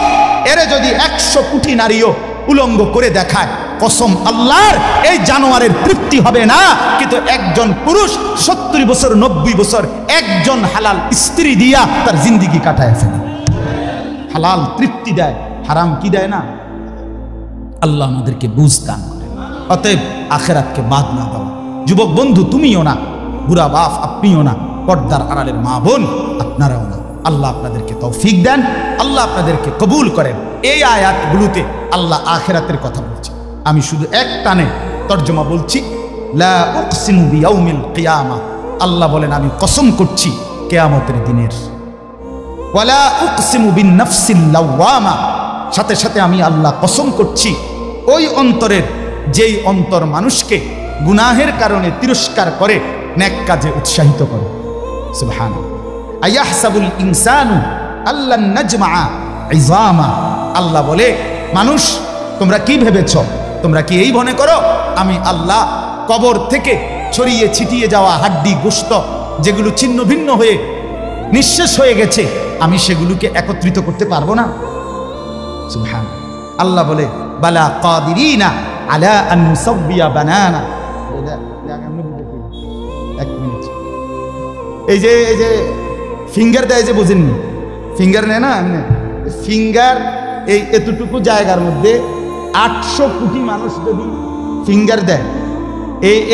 এরে যদি 100 কোটি নারীও উলঙ্গ করে দেখায়, কসম আল্লাহর, এই জানোয়ারের তৃপ্তি হবে না। কিন্তু একজন পুরুষ 70 বছর 90 বছর একজন হালাল স্ত্রী দিয়া তার জিন্দিগি কাটায় ফেলে। হালাল তৃপ্তি দেয়, হারাম কি দেয় না? আল্লাহ আমাদেরকে বুঝ দান করেন। অতএব আখিরাতকে বাদ না দাও। যুবক বন্ধু তুমিও না, বুড়া বাপ আপনিও না, পর্দার আড়ালের মা বোন আপনারাও না। আল্লাহ আপনাদেরকে তৌফিক দেন, আল্লাহ আপনাদেরকে কবুল করেন। এই আয়াতগুলোতে আল্লাহ আখিরাতের কথা বলছে। আমি শুধু এক টানে তর্জমা বলছি, লা উকসিমু বিয়াউমিল কিয়ামা। আল্লাহ বলেন আমি কসম করছি কিয়ামতের দিনের। ওয়ালা উকসিমু বিন নাফসিল লাওয়ামা। সাথে সাথে আমি আল্লাহ কসম করছি ওই অন্তরের, যেই অন্তর মানুষকে গুনাহের কারণে তিরস্কার করে, নেক কাজে উৎসাহিত করে। সুবহানাল্লাহ। আয়াহসাবুল ইনসানু আল্লান নাজমা ইজামা। আল্লাহ বলে, মানুষ তোমরা কি ভেবেছ? তোমরা কি এই মনে করো আমি আল্লাহ কবর থেকে ছড়িয়ে ছিটিয়ে যাওয়া হাড্ডি গোশত যেগুলো ছিন্ন ভিন্ন হয়ে নিঃশেষ হয়ে গেছে, আমি সেগুলোকে একত্রিত করতে পারবো না? সুবহানাল্লাহ। আল্লাহ বলে, বালা কাদিরিনা আলা আন নুসাব্বিয়া বানানা। এক মিনিট, এই যে ফিঙ্গার দেয় যে, বুঝেননি? ফিঙ্গার নেয় না, ফিঙ্গার এই এতটুকু জায়গার মধ্যে 800 কোটি মানুষ যদি ফিঙ্গার দেয়,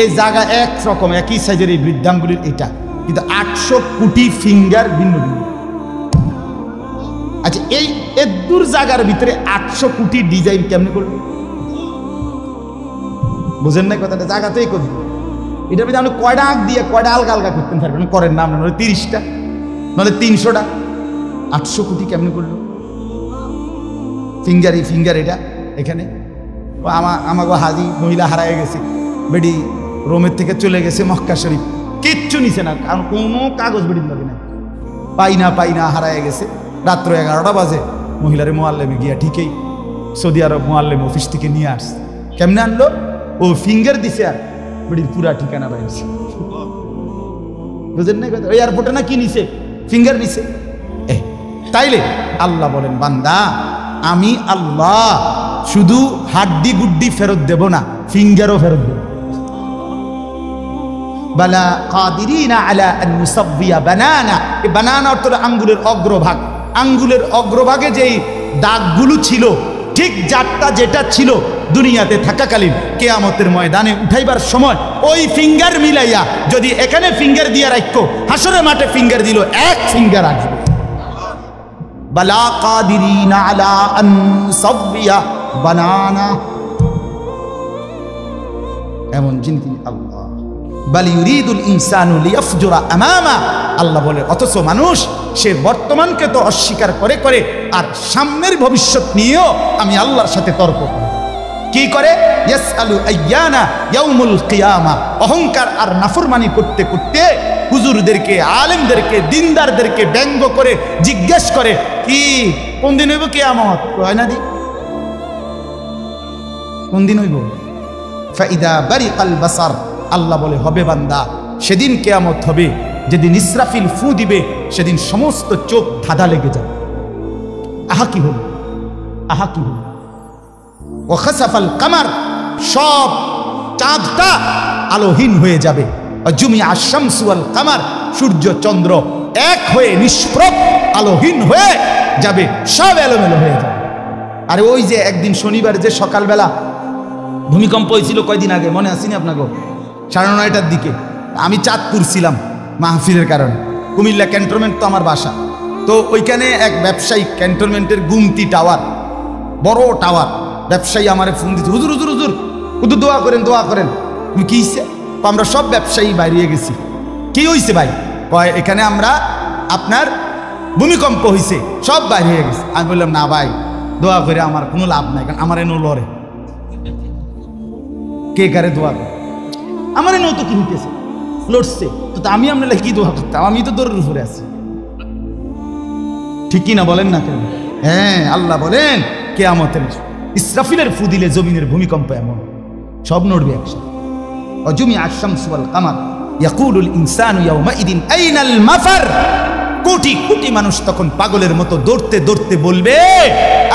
এই জায়গা একরকম, একই সাইজের এই বৃদ্ধাঙ্গুলির এটা, কিন্তু 800 কোটি ফিঙ্গার ভিন্ন ভিন্ন। আচ্ছা, এই এদুর জায়গার ভিতরে 800 কোটি ডিজাইন কেমনে করবে? বুঝেন না কথাটা? জায়গাতেই করবে। এটার মধ্যে আপনি কয়টা আঁক দিয়ে কয়টা আলগা আলগা করতেন পারবেন? করেন না আপনার, 30টা, নাহলে 300টা। 800 কোটি কেমনে করলো? ফিঙ্গার, এই ফিঙ্গার এটা এখানে। আমাকে হাজি মহিলা হারায় গেছে, বেডি রোমের থেকে চলে গেছে মক্কা শরীফ, কিচ্ছু নিছে না, কারণ কোনো কাগজ বেডির লাগে না, পাই না হারায় গেছে। রাত্র 11টা বাজে মহিলারে মোয়াল্লেমে গিয়া ঠিকই সৌদি আরব মোয়াল্লেম অফিস থেকে নিয়ে আসছে। কেমনে আনলো? ও ফিঙ্গার দিছে আর বেডির পুরা ঠিকানা বাইছে। বুঝেন না? ওই এয়ারপোর্টে না কি নিছে? ফিঙ্গার নিছে। তাইলে আল্লাহ বলেন, বান্দা আমি আল্লাহ শুধু হাড্ডি গুড্ডি ফেরত দেব না, ফিঙ্গারও ফেরত দেব। বালা কাদিরিনা আলা আন নুসাব্বিয়া বানানা। এই বানানা অর্থ আঙ্গুলের অগ্রভাগ, আঙ্গুলের অগ্রভাগে যেই দাগগুলো ছিল, ঠিক জাতটা যেটা ছিল দুনিয়াতে থাকাকালীন, কিয়ামতের ময়দানে উঠাইবার সময় ওই ফিঙ্গার মিলাইয়া যদি এখানে ফিঙ্গার দিয়া রাখো, হাসরের মাঠে ফিঙ্গার দিল, এক ফিঙ্গার আসবে। বালা কাদিরিনা আলা আন সাবিয়া বানানা, এমন যিনি আল্লাহ। বাল ইউরিদুল ইনসানু লিয়াফজুরা আমামা, আল্লাহ বলে অথচ মানুষ সে বর্তমানকে তো অস্বীকার করে করে আর সামনের ভবিষ্যৎ নিয়েও আমি আল্লাহর সাথে তর্ক করি। কি করে? ইয়াসআলু আইয়ানা ইয়াউমুল কিয়ামা, অহংকার আর নাফরমানি করতে করতে হুজুরদেরকে, আলেমদেরকে, দিনদারদেরকে ব্যঙ্গ করে জিজ্ঞেস করে কি কোন দিন হইব কিয়ামত? হয় না দি কোন দিন হইব? ফাইদা বারিকাল বাসার, আল্লাহ বলে হবে বান্দা, সেদিন কিয়ামত হবে যেদিন ইসরাফিল ফু দিবে, সেদিন সমস্ত চোখ ধাঁধা লেগে যাবে। আহা কি হলো, আহা কি হলো। ও খাসাফাল কামার, সব চাঁদটা আলোহীন হয়ে যাবে। জুমিআ আশ-শামসু ওয়াল কামার, সূর্য চন্দ্র এক হয়ে নিষ্প্রভ আলোহীন হয়ে যাবে, সব এলোমেলো হয়ে যাবে। আর ওই যে একদিন শনিবার যে সকালবেলা ভূমিকম্প হয়েছিল কয়দিন আগে, মনে আসেনি আপনাকে? 9:30টার দিকে আমি চাঁদপুর ছিলাম মাহফিলের কারণে। কুমিল্লা ক্যান্টনমেন্ট তো আমার বাসা, তো ওইখানে এক ব্যবসায়ী ক্যান্টনমেন্টের গুমতি টাওয়ার, বড় টাওয়ার, ব্যবসায়ী আমারে ফোন দিচ্ছে, হুজুর হুজুর হুজুর হুজুর দোয়া করেন, দোয়া করেন। কি হয়েছে? আমরা সব ব্যবসায়ী বাইরে গেছি। কি হয়েছে ভাই? কয় এখানে আমরা আপনার ভূমিকম্প হয়েছে, সব বাইরে হয়ে গেছে। আমি বললাম না ভাই, দোয়া করে আমার কোনো লাভ নাই, কারণ আমার এনো লড়ে কে কারে দোয়া করে, আমার এনো তো কি হইতেছে, লড়ছে তো আমি আপনার কি দোয়া করতাম? আমি তো দৌড়ের উপরে আছি, ঠিক কি না বলেন না কেন? হ্যাঁ, আল্লাহ বলেন কিয়ামতের ইসরাফিলের ফু দিলে জমিনের ভূমিকম্প এমন সব নড়বে একসাথে। জুমিআ আশ-শামসু ওয়াল কামার ইয়াকুলুল ইনসানু ইয়াউমাইদিন আইনাল মাফার, কোটি কোটি মানুষ তখন পাগলের মতো দৌড়তে দৌড়তে বলবে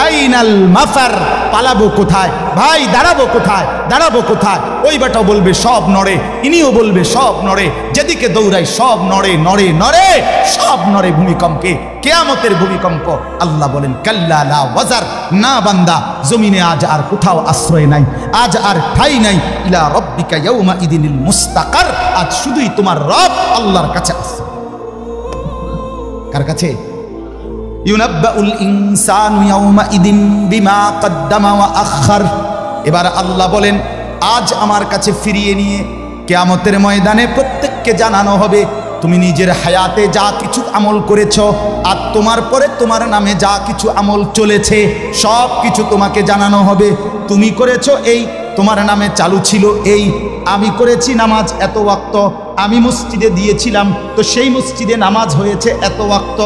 আইনাল মাফার, পালাবো কোথায় ভাই, দাঁড়াবো কোথায়, দাঁড়াবো কোথায়? ওই বেটাও বলবে সব নড়ে, ইনিও বলবে সব নড়ে, যেদিকে দৌড়াই সব নড়ে নড়ে নড়ে, সব নড়ে ভূমিকম্পে, কিয়ামতের ভূমিকম্প। আল্লাহ বলেন কাল্লা লা ওয়াজার, না বান্দা, জমিনে আজ আর কোথাও আশ্রয় নাই, আজ আর ঠাই নাই। ইলা রাব্বিকা ইয়াউমা ইদিনিল মুস্তাকার, আজ শুধুই তোমার রব আল্লাহর কাছে আছে। কার কাছে? ইউনাব্বাউল ইনসানু ইয়াউমা ইদিন বিমা কদ্দামা ওয়া আখার। এবার আল্লাহ বলেন আজ আমার কাছে ফিরিয়ে নিয়ে কিয়ামতের ময়দানে প্রত্যেককে জানানো হবে তুমি নিজের হায়াতে যা কিছু আমল করেছো, আর তোমার পরে তোমার নামে যা কিছু আমল চলেছে সব কিছু তোমাকে জানানো হবে। তুমি করেছো এই, তোমার নামে চালু ছিল এই, আমি করেছি নামাজ এত ওয়াক্ত, আমি মসজিদে দিয়েছিলাম তো সেই মসজিদে নামাজ হয়েছে এত ওয়াক্ত।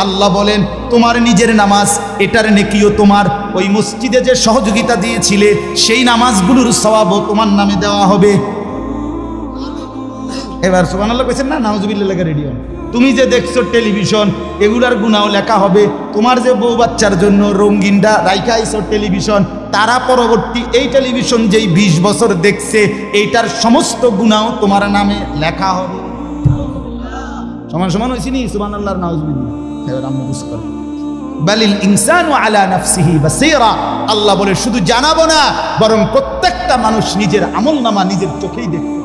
আল্লাহ বলেন তোমার নিজের নামাজ, এটার নেকিও তোমার, ওই মসজিদে যে সহযোগিতা দিয়েছিলে সেই নামাজগুলোর সওয়াবও তোমার নামে দেওয়া হবে। এবার সুবহানাল্লাহ কইছেন না? নাউজুবিল্লাহ লেখা রেডি হন। তুমি যে দেখছো টেলিভিশন, এগুলার গুনাও লেখা হবে। তোমার যে বউ বাচ্চার জন্য রঙিনটা রাইখা আইছো টেলিভিশন, তারা পরবর্তী এই টেলিভিশন যেই 20 বছর দেখছে এইটার সমস্ত গুনাও তোমার নামে লেখা হবে। সমান সমান হইছে নি? সুবহানাল্লাহ নাউজুবিল্লাহ। এবার আমরা বুঝ করি বালিল ইনসানু আলা নাফসিহি বাসীরা, আল্লাহ বলে শুধু জানাবো না, বরং প্রত্যেকটা মানুষ নিজের আমলনামা নিজের চোখেই দেখবে।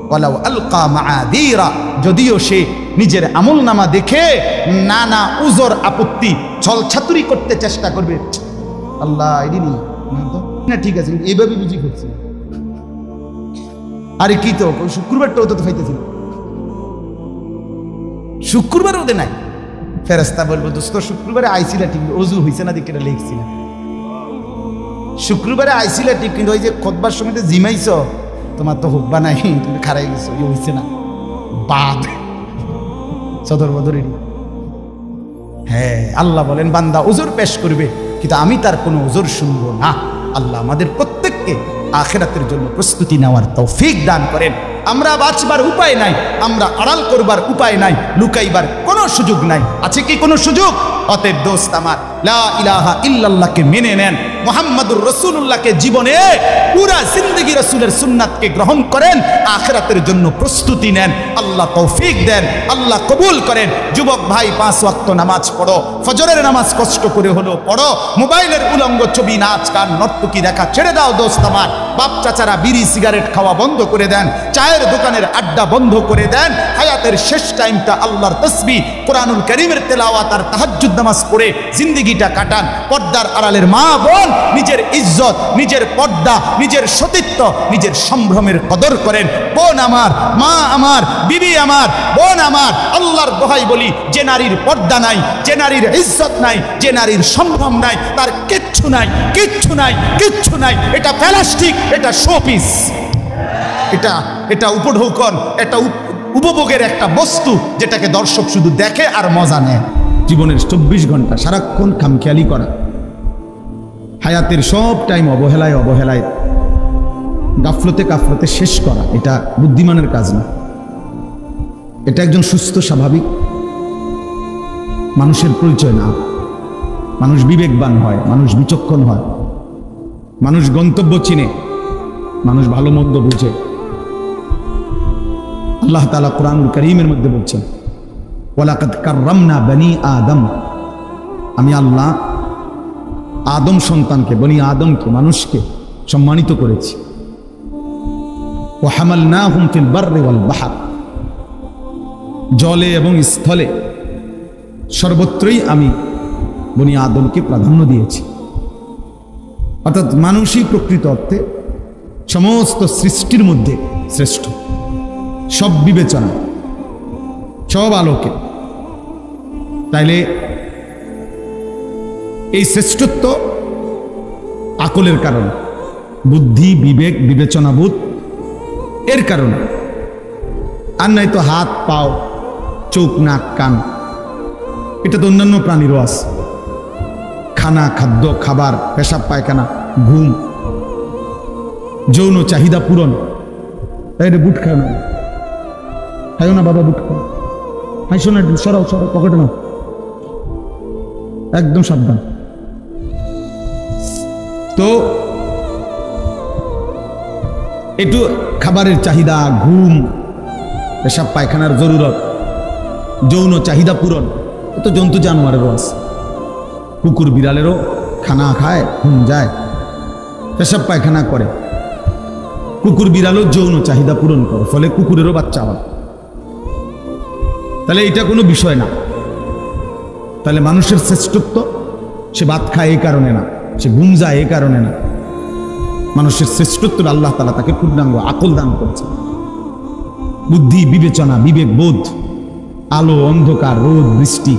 ওয়ালাউ আলকা মাআযীরা, যদিও সে নিজের আমলনামা দেখে নানা উজর আপত্তি ছলছাতুরি করতে চেষ্টা করবে, আল্লাহ এদিনই না ঠিক আছে এইভাবে বুঝি করছি, আরে কি তো শুক্রবারটাও তো খাইতেছিল, শুক্রবার ওদের নাই। ফেরেশতা বলবো দোস্ত শুক্রবারে আইছিলা ঠিক, ওযু হইছে না দেখে লিখছি না, শুক্রবারে আইছিলা ঠিক, কিন্তু ওই যে খুতবার সময় জিমাইছ, তোমার তো হুব্বা নাই, তুমি খারাই গেছো, ইয়ে হইছে না বাদ সদর বদর। হ্যাঁ, আল্লাহ বলেন বান্দা ওজোর পেশ করবে, কিন্তু আমি তার কোনো ওজোর শুনবো না। আল্লাহ আমাদের প্রত্যেককে আখিরাতের জন্য প্রস্তুতি নেওয়ার তৌফিক দান করেন। আমরা বাঁচবার উপায় নাই, আমরা আড়াল করবার উপায় নাই, লুকাইবার কোনো সুযোগ নাই। আছে কি কোনো সুযোগ? অতএব দোস্ত আমার, লা ইলাহা ইল্লাল্লাহকে মেনে নেন, মুহাম্মাদুর রাসূলুল্লাহকে জীবনে পুরা জিন্দেগি রাসূলের সুন্নাতকে গ্রহণ করেন, আখিরাতের জন্য প্রস্তুতি নেন। আল্লাহ তৌফিক দেন, আল্লাহ কবুল করেন। যুবক ভাই, 5 ওয়াক্ত নামাজ পড়ো, ফজরের নামাজ কষ্ট করে হলো পড়ো। মোবাইলের উলঙ্গ ছবি, নাচ গান, নর্তকী দেখা ছেড়ে দাও দোস্ত আমার। বাপ চাচারা বিড়ি সিগারেট খাওয়া বন্ধ করে দেন, চায়ের দোকানের আড্ডা বন্ধ করে দেন। হায়াতের শেষ টাইমটা আল্লাহর তাসবিহ, কোরআনুল কারীমের তেলাওয়াত আর তাহাজ্জুদ নামাজ পড়ে জিন্দেগিটা কাটান। পর্দার আড়ালের মা বোন নিজের ইজ্জত, নিজের পর্দা, নিজের সতীত্ব, নিজের সম্ভ্রমের কদর করেন। বোন আমার, মা আমার, বিবি আমার, বোন আমার, আল্লাহর দোহাই বলি, যে নারীর পর্দা নাই, যে নারীর ইজ্জত নাই, যে নারীর সম্ভ্রম নাই, তার কিচ্ছু নাই, কিচ্ছু নাই, কিচ্ছু নাই। এটা প্লাস্টিক, এটা শোপিস, এটা উপঢৌকন, এটা উপভোগের একটা বস্তু, যেটাকে দর্শক শুধু দেখে আর মজা নেয়। জীবনের 24 ঘন্টা সারাক্ষণ খামখেয়ালি করা, হায়াতের সব টাইম অবহেলায় অবহেলায়, গাফলতে কাফলতে শেষ করা, এটা বুদ্ধিমানের কাজ না। এটা একজন সুস্থ স্বাভাবিক মানুষের পরিচয় না। মানুষ বিবেকবান হয়, মানুষ বিচক্ষণ হয়, মানুষ গন্তব্য চিনে, মানুষ ভালো মন্দ বুঝে। আল্লাহ তাআলা কোরআনুল কারীমের মধ্যে বলছেন, ওয়ালাকাদ কাররামনা বনি আদম, আমি আল্লাহ আদম সন্তানকে, বনি আদমকে, মানুষকে সম্মানিত করেছি। ওয়া হামালনাহুম ফিল বাররি ওয়াল বাহর, জলে এবং স্থলে সর্বত্রই আমি বনি আদমকে প্রাধান্য দিয়েছি। অর্থাৎ মানুষই প্রকৃত অর্থে সমস্ত সৃষ্টির মধ্যে শ্রেষ্ঠ, সব বিবেচনা, সব আলোকে। তাইলে এই শ্রেষ্ঠত্ব আকলের কারণে, বুদ্ধি, বিবেক, বিবেচনাবোধ এর কারণে। আর নাই তো হাত, পাও, চোখ, নাক, কান, এটা তো অন্যান্য প্রাণীরও আছে। খানা, খাদ্য, খাবার, পেশাব পায়খানা, ঘুম, যৌন চাহিদা পূরণ। তাই রে, বুট খায় না, খাইও না বাবা, বুট খাও, হাইসো না, সরাও সরাও, পকেটে নাও, একদম সাবধান। তো একটু খাবারের চাহিদা, ঘুম, পেশাব পায়খানার জরুরত, যৌন চাহিদা পূরণ, তো জন্তু জানোয়ারেরও আছে। কুকুর বিড়ালেরও খানা খায়, ঘুম যায়, পেশাব পায়খানা করে। কুকুর বিড়ালও যৌন চাহিদা পূরণ করে, ফলে কুকুরেরও বাচ্চা হয়। তাহলে এটা কোনো বিষয় না। তাহলে মানুষের শ্রেষ্ঠত্ব, সে ভাত খায় এই কারণে না, সে ঘুম যায় এই কারণে না। মানুষের শ্রেষ্ঠত্ব আল্লাহ তাআলা তাকে পূর্ণাঙ্গ আকল দান করেছে, বুদ্ধি, বিবেচনা, বিবেক, বোধ, আলো অন্ধকার, রোদ বৃষ্টি,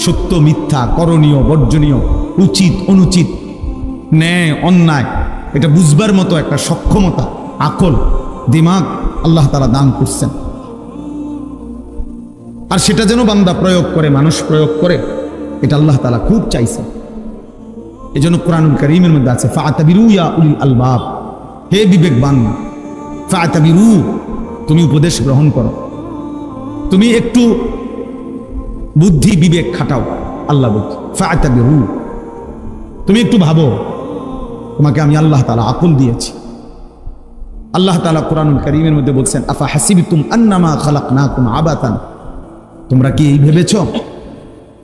সত্য মিথ্যা, করণীয় বর্জনীয়, উচিত অনুচিত, ন্যায় অন্যায়, এটা বুঝবার মতো একটা সক্ষমতা, আকল, দিমাগ আল্লাহ তাআলা দান করছেন। আর সেটা যেন বান্দা প্রয়োগ করে, মানুষ প্রয়োগ করে, এটা আল্লাহ তাআলা খুব চাইছেন। এই জন্য কোরআনুল কারীমের মধ্যে আছে, ফাআতাবিরু ইয়া উলিল আলবাব, হে বিবেকবান, ফাআতাবিরু, তুমি উপদেশ গ্রহণ করো, তুমি একটু বুদ্ধি বিবেক খাটাও। আল্লাহ বলছে ফাআতাবিরু, তুমি একটু ভাবো, তোমাকে আমি আল্লাহ তাআলা আকল দিয়েছি। আল্লাহ তাআলা কোরআনুল কারীমের মধ্যে বলছেন, আফা হাসিবতুম আন্নামা খালাকনাকুম আবাতান, তোমরা কি এই ভেবেছ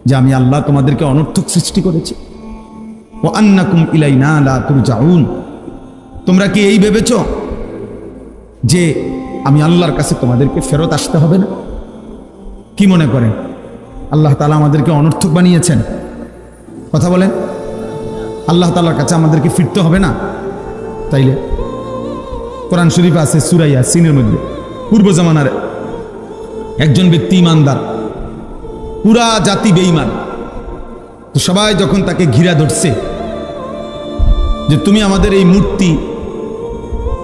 যে আমি আল্লাহ তোমাদেরকে অনর্থক সৃষ্টি করেছি? ওয়া আন্নাকুম ইলাইনা লা তুরজাউন, তোমরা কি এই ভেবেছ যে আমি আল্লাহর কাছে তোমাদেরকে ফেরত আসতে হবে না? কি মনে করেন আল্লাহ তাআলা আমাদেরকে অনর্থক বানিয়েছেন? কথা বলেন, আল্লাহ তাআলার কাছে আমাদেরকে ফিরতে হবে না? তাইলে কোরআন শরীফ আছে সূরা ইয়াসিনের মধ্যে, পূর্ব জামানার একজন ব্যক্তি ইমানদার, পুরা জাতি বেঈমান, তো সবাই যখন তাকে ঘিরা ধরছে যে তুমি আমাদের এই মূর্তি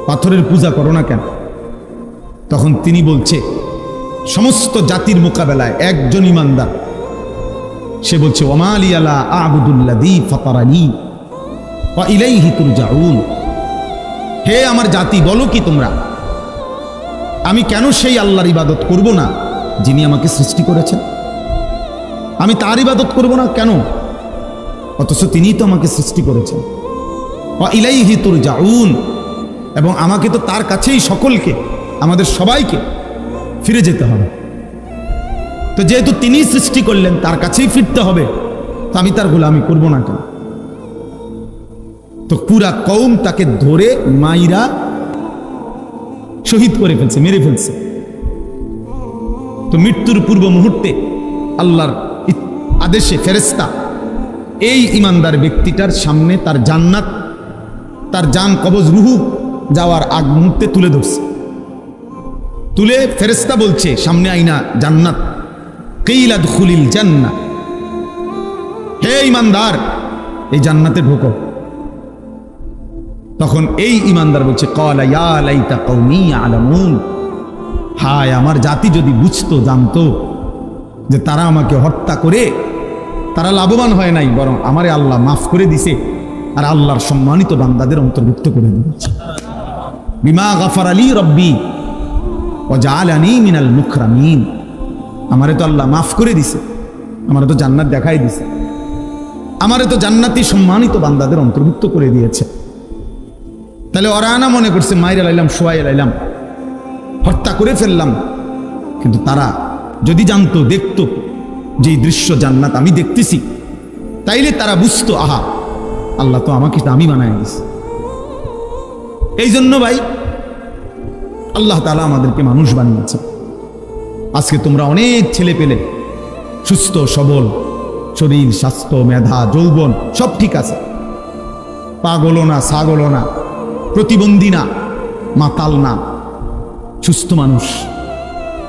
পাথরের পূজা করো না কেন, তখন তিনি বলছে, সমস্ত জাতির মোকাবেলায় একজন ইমানদার, সে বলছে, ওমা লিয়া লা আ'বুদুল্লাযী ফাতারানী ওয়া ইলাইহি তুরজাউন, হে আমার জাতি, বলো কি তোমরা, আমি কেন সেই আল্লাহর ইবাদত করব না যিনি আমাকে সৃষ্টি করেছেন? আমি তার ইবাদত করব না কেন? অথচ তিনিই তো আমাকে সৃষ্টি করেছেন। ওয়া ইলাইহি তুরজাউন, এবং আমাকে তো তার কাছেই সকলকে, আমাদের সবাইকে ফিরে যেতে হবে। তো যেহেতু তিনি সৃষ্টি করলেন, তার কাছেই ফিরতে হবে, তো আমি তার গোলামি করব না কেন? তো পুরা কওম তাকে ধরে মাইরা শহীদ করে ফেলছে, মেরে ফেলছে। তো মৃত্যুর পূর্ব মুহূর্তে আল্লাহর আদেশে ফেরেশতা এই ইমানদার ব্যক্তিটার সামনে তার জান্নাত, তার জান কবজ রুহু যাওয়ার আগ মুহূর্তে তুলে ধরছে। তুলে ফেরেশতা বলছে সামনে আইনা জান্নাত, কিল আদখুলিল জান্নাহ, হে ইমানদার এই জান্নাতে ঢোকো। তখন এই ইমানদার বলছে ক্বালা ইয়া লাইতা কওমি ইয়ালামুন, হায় আমার জাতি যদি বুঝতো, জানতো যে তারা আমাকে হত্যা করে তারা লাভবান হয় নাই, বরং আমারে আল্লাহ মাফ করে দিছে আর আল্লাহর সম্মানিত বান্দাদের অন্তর্ভুক্ত করে দিয়েছে। বিমা গাফার আলী রব্বি ওয়া জাআলানি মিনাল মুকরামিন, আমারে তো আল্লাহ মাফ করে দিছে, আমারে তো জান্নাত দেখাই দিছে, আমারে তো জান্নাতি সম্মানিত বান্দাদের অন্তর্ভুক্ত করে দিয়েছে। তাহলে ওরা না মনে করছে মাইরা লাইলাম, শোয়াই লাইলাম, হত্যা করে ফেললাম, কিন্তু তারা যদি জানতো, দেখতো যে এই দৃশ্য জান্নাত আমি দেখতেছি, তাইলে তারা বুঝতো আহা আল্লাহ তো আমাকে দামি বানায় দিছে। এই জন্য ভাই আল্লাহ তাআলা আমাদেরকে মানুষ বানিয়েছে। আজকে তোমরা অনেক ছেলে পেলে সুস্থ সবল, শরীর স্বাস্থ্য মেধা যৌবন সব ঠিক আছে, পাগলও না ছাগলও না, প্রতিবন্ধী না মাতাল না, সুস্থ মানুষ।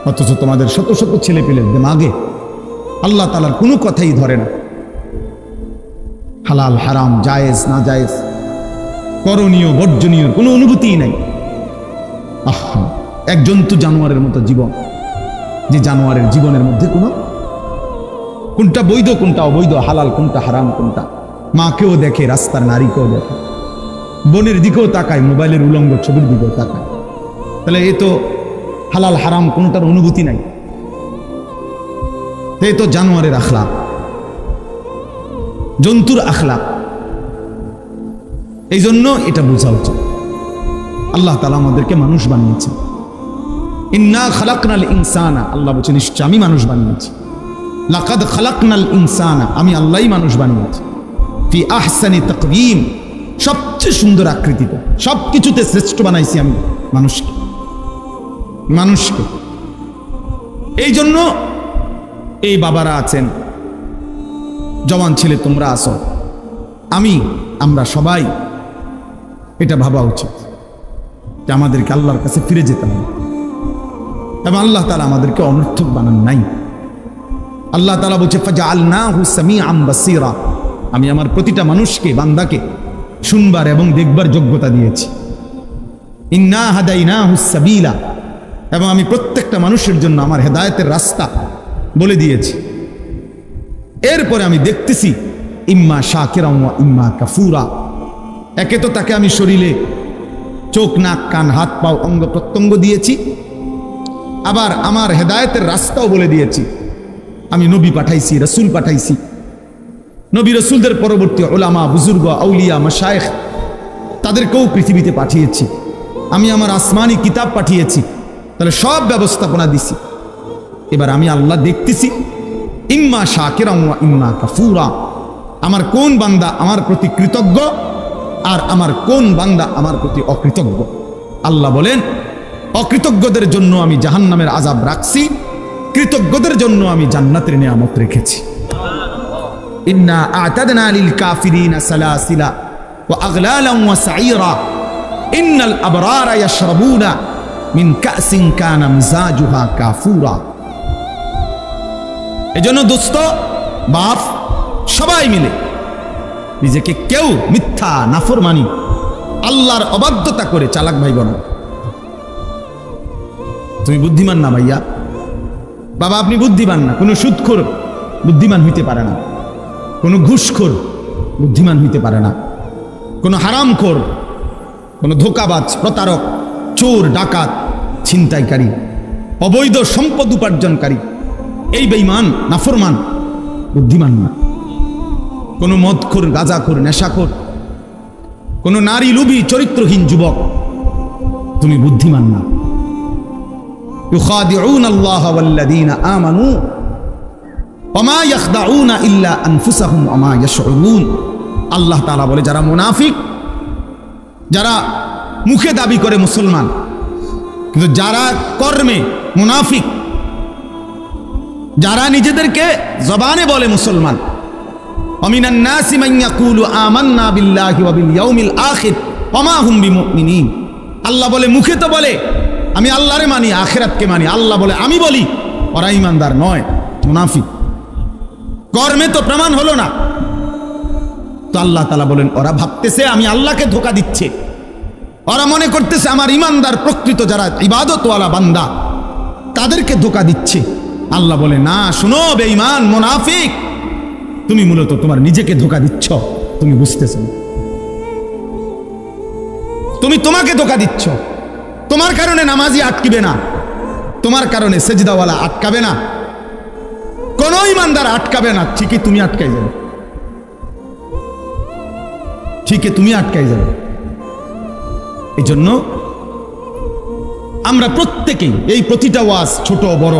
অথচ তোমাদের শত শত ছেলে পেলে দিমাগে আল্লাহ তাআলার কোনো কথাই ধরে না। হালাল হারাম, জায়েজ না জায়েজ, করণীয় বর্জনীয় কোনো অনুভূতিই নাই। আহা, এক জন্তু জানোয়ারের মতো জীবন, যে জানোয়ারের জীবনের মধ্যে কোনটা বৈধ কোনটা অবৈধ, হালাল কোনটা হারাম কোনটা, মাকেও দেখে, রাস্তার নারীকেও দেখে, বনের দিকেও তাকায়, মোবাইলের উলঙ্গ ছবির দিকেও তাকায়। তাহলে এ তো হালাল হারাম কোনটার অনুভূতি নাই, এ তো জানোয়ারের আখলাক, জন্তুর আখলাক। এই জন্য এটা বোঝা উচিত আল্লাহ তাআলা আমাদেরকে মানুষ বানিয়েছে। ইন্না খালাকনাল ইনসানা, আল্লাহ বলছেন নিশ্চয় আমি মানুষ বানিয়েছি। লাকাদ খালাকনাল ইনসানা, আমি আল্লাহই মানুষ বানিয়েছি। ফি আহসানি তাকওয়িম, সবচেয়ে সুন্দর আকৃতিতে, সবকিছুতে শ্রেষ্ঠ বানাইছি আমি মানুষকে। এই জন্য এই বাবারা আছেন, জওয়ান ছেলে তোমরা আসো, আমরা সবাই এটা ভাবা উচিত যে আমাদেরকে আল্লাহর কাছে ফিরে যেতে হবে। এবং আল্লাহ তাআলা আমাদেরকে অনর্থক বানান নাই। আল্লাহ তাআলা বলছে ফাজআলনাহু সামিআন বাসীরা, আমি আমার প্রতিটা মানুষকে, বান্দাকে শুনবার এবং দেখবার যোগ্যতা দিয়েছি। ইন্না হাদাইনাহুস সাবিলা, এবং আমি প্রত্যেকটা মানুষের জন্য আমার হেদায়েতের রাস্তা বলে দিয়েছি। এরপরে আমি দেখতেছি ইম্মা শাকিরা ওয়া ইম্মা কাফুরা, একে তো তাকে আমি শরীরে চোখ নাক কান হাত পাও অঙ্গ প্রত্যঙ্গ দিয়েছি, আবার আমার হেদায়েতের রাস্তাও বলে দিয়েছি। আমি নবী পাঠাইছি, রসুল পাঠাইছি, নবী রসুলদের পরবর্তী উলামা বুজুর্গ আউলিয়া মাশায়েখ তাদেরকেও পৃথিবীতে পাঠিয়েছি। আমি আমার আসমানি কিতাব পাঠিয়েছি, তাহলে সব ব্যবস্থাপনা দিছি। এবার আমি আল্লাহ দেখতেছি ইম্মা শাকিরা ওয়া ইম্মা কাফুরা, আমার কোন বান্দা আমার প্রতি কৃতজ্ঞ আর আমার কোন বান্দা আমার প্রতি অকৃতজ্ঞ। আল্লাহ বলেন অকৃতজ্ঞদের জন্য আমি জাহান্নামের আযাব রাখছি, কৃতজ্ঞদের জন্য আমি জান্নাতের নিয়ামত রেখেছি। ইন্না আ'তাদনা লিল কাফিরিনা সালাসিলা ওয়া আগলালান ওয়া সাঈরা ইন্নাল আবরারা ইয়াশরাবুনা মিন কাসিন কানা মিজাজুহা কাফুরা। এজন্য দোস্ত বাপ সবাই মিলে নিজেকে কেউ মিথ্যা নাফরমানি আল্লাহর অবাধ্যতা করে চালাক ভাই বোন। তুমি বুদ্ধিমান না ভাইয়া, বাবা আপনি বুদ্ধিমান না। কোনো সুদখোর বুদ্ধিমান হইতে পারে না, কোনো ঘুষখোর বুদ্ধিমান হইতে পারে না, কোনো হারামখোর, কোনো ধোঁকাবাজ, প্রতারক, চোর, ডাকাত, ছিনতাইকারী, অবৈধ সম্পদ উপার্জনকারী, এই বেঈমান নাফরমান বুদ্ধিমান না। কোনো মদখোর, গাঁজাখোর, নেশাখোর, কোনো নারী লোভী চরিত্রহীন যুবক, তুমি বুদ্ধিমান না। ইউখাদিউন আল্লাহ ওয়াল্লাযীনা আমানু ওয়া মা ইয়াখদাউনা ইল্লা আনফুসাহুম ওয়া মা ইয়াশউরুন। আল্লাহ তাআলা বলে, যারা মুনাফিক, যারা মুখে দাবি করে মুসলমান কিন্তু যারা কর্মে মুনাফিক, যারা নিজেদেরকে জবানে বলে মুসলমান, ওয়ামিনান নাসি মান ইয়াকুলু আমান্না বিল্লাহি ওয়া বিল ইয়াউমিল আখির ওয়া মা হুম বিমুমিনিন। আল্লাহ বলে, মুখে তো বলে আমি আল্লাহরে মানি, আখিরাতকে মানি, আল্লাহ বলে আমি বলি, ওরা ঈমানদার নয়, মুনাফিক। কর্মে তো প্রমাণ হলো না। তো আল্লাহ তাআলা বলেন, ওরা ভাবতেছে আমি আল্লাহকে ধোঁকা দিচ্ছে, ওরা মনে করতেছে আমার ঈমানদার প্রকৃত যারা ইবাদতওয়ালা বান্দা তাদেরকে ধোঁকা দিচ্ছে। আল্লাহ বলে, না, শোনো বেঈমান মুনাফিক, তুমি মূলত তোমার নিজেকে ধোঁকা দিচ্ছ, তুমি বুঝতেছো না। তুমি তোমাকে ধোঁকা দিচ্ছ। তোমার কারণে নামাজি আটকিবে না, তোমার কারণে সেজদাওয়ালা আটকাবে না, কোন ঈমানদার আটকাবে না, ঠিকই তুমি আটকাই যাবে, ঠিকই তুমি আটকাই যাবে। এই জন্য আমরা প্রত্যেকেই এই প্রতিটা ওয়াজ, ছোট বড়,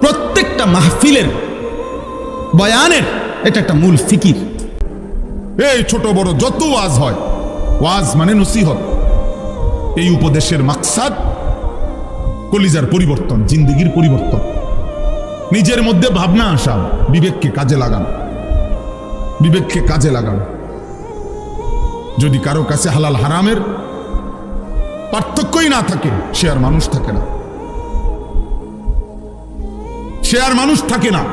প্রত্যেকটা মাহফিলের বয়ানের এটা একটা মূল ফিকির। এই ছোট বড় যত ওয়াজ হয়, ওয়াজ মানে নসিহত। এই উপদেশের মাকসাদ কলিজার পরিবর্তন, জিন্দেগির পরিবর্তন, নিজের মধ্যে ভাবনা আসা, বিবেককে কাজে লাগানো, বিবেককে কাজে লাগানো। যদি কারো কাছে হালাল হারামের পার্থক্যই না থাকে, সে আর মানুষ থাকে না, সে আর মানুষ থাকে না,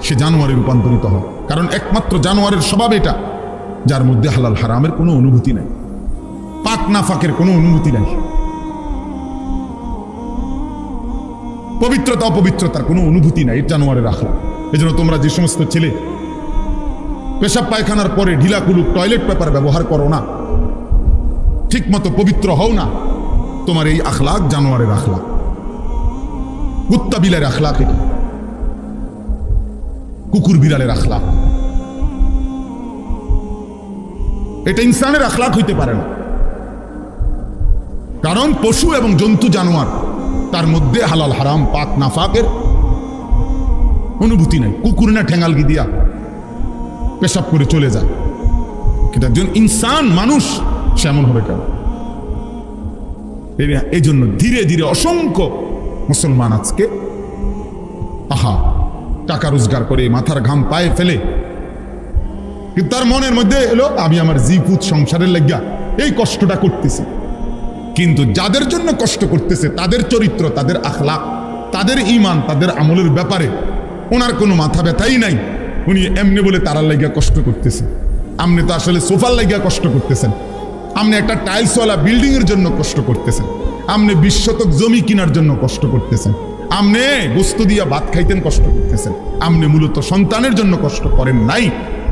সে জানোয়ারে রূপান্তরিত হয়। কারণ একমাত্র জানোয়ারের স্বভাব এটা, যার মধ্যে হালাল হারামের কোনো অনুভূতি নাই, পাক না ফাঁকের কোনো অনুভূতি নাই, পবিত্রতা অপবিত্রতার কোনো অনুভূতি নাই, জানোয়ারের আখলাক। এই জন্য তোমরা যে সমস্ত ছেলে পেশাব পায়খানার পরে ঢিলা কুলুক টয়লেট পেপার ব্যবহার করো না, ঠিক মতো পবিত্র হও না, তোমার এই আখলাক জানোয়ারের আখলাক, কুত্তা বিলের আখলাক, এটা কুকুর বিড়ালের আখলাক, এটা ইনসানের আখলাক হইতে পারে না। কারণ পশু এবং জন্তু জানোয়ার, তার মধ্যে হালাল হারাম পাক নাফাকের অনুভূতি নাই। কুকুর না ঠেঙ্গালগি দিয়া পেশাব করে চলে যায়, কিন্তু একজন ইনসান মানুষ সেমন হবে কেন? এই জন্য ধীরে ধীরে অসংখ্য মুসলমান আজকে টাকা রোজগার করে মাথার ঘাম পায়ে ফেলে, কিন্তু তার মনের মধ্যে এলো আমি আমার জিপুত সংসারের লাগিয়া এই কষ্টটা করতেছি। কিন্তু যাদের জন্য কষ্ট করতেছে তাদের চরিত্র, তাদের আখলাক, তাদের ঈমান, তাদের আমলের ব্যাপারে ওনার কোনো মাথা ব্যথাই নাই। উনি এমনি বলে তারার লাগিয়া কষ্ট করতেছে। আপনি তো আসলে সোফার লাগিয়া কষ্ট করতেছেন, আপনি একটা টাইলসওয়ালা বিল্ডিং এর জন্য কষ্ট করতেছেন, আপনি 20 শতক জমি কেনার জন্য কষ্ট করতেছেন, আপনি গোস্ত দিয়া ভাত খাইতেন কষ্ট করতেছেন। আপনি মূলত সন্তানের জন্য কষ্ট করেন নাই,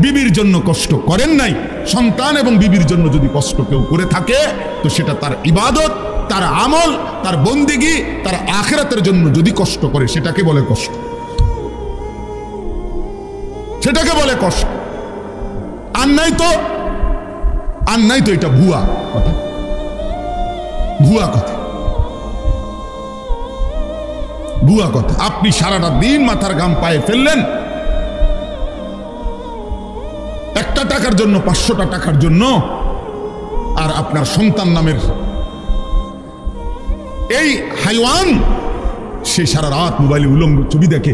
বিবির জন্য কষ্ট করেন নাই। সন্তান এবং বিবির জন্য যদি কষ্ট কেউ করে থাকে তো সেটা তার ইবাদত, তার আমল, তার বন্দেগী, তার আখিরাতের জন্য যদি কষ্ট করে সেটাকে বলে কষ্ট, সেটাকে বলে কষ্ট। আর নাই তো এটা ভুয়া কথা, ভুয়া কথা, ভুয়া কথা। আপনি সারাটা দিন মাথার ঘাম পায়ে ফেললেন একটা টাকার জন্য, 500টা টাকার জন্য, আর আপনার সন্তান নামের এই হাইওয়ান সে সারা রাত মোবাইলে উলঙ্গ ছবি দেখে,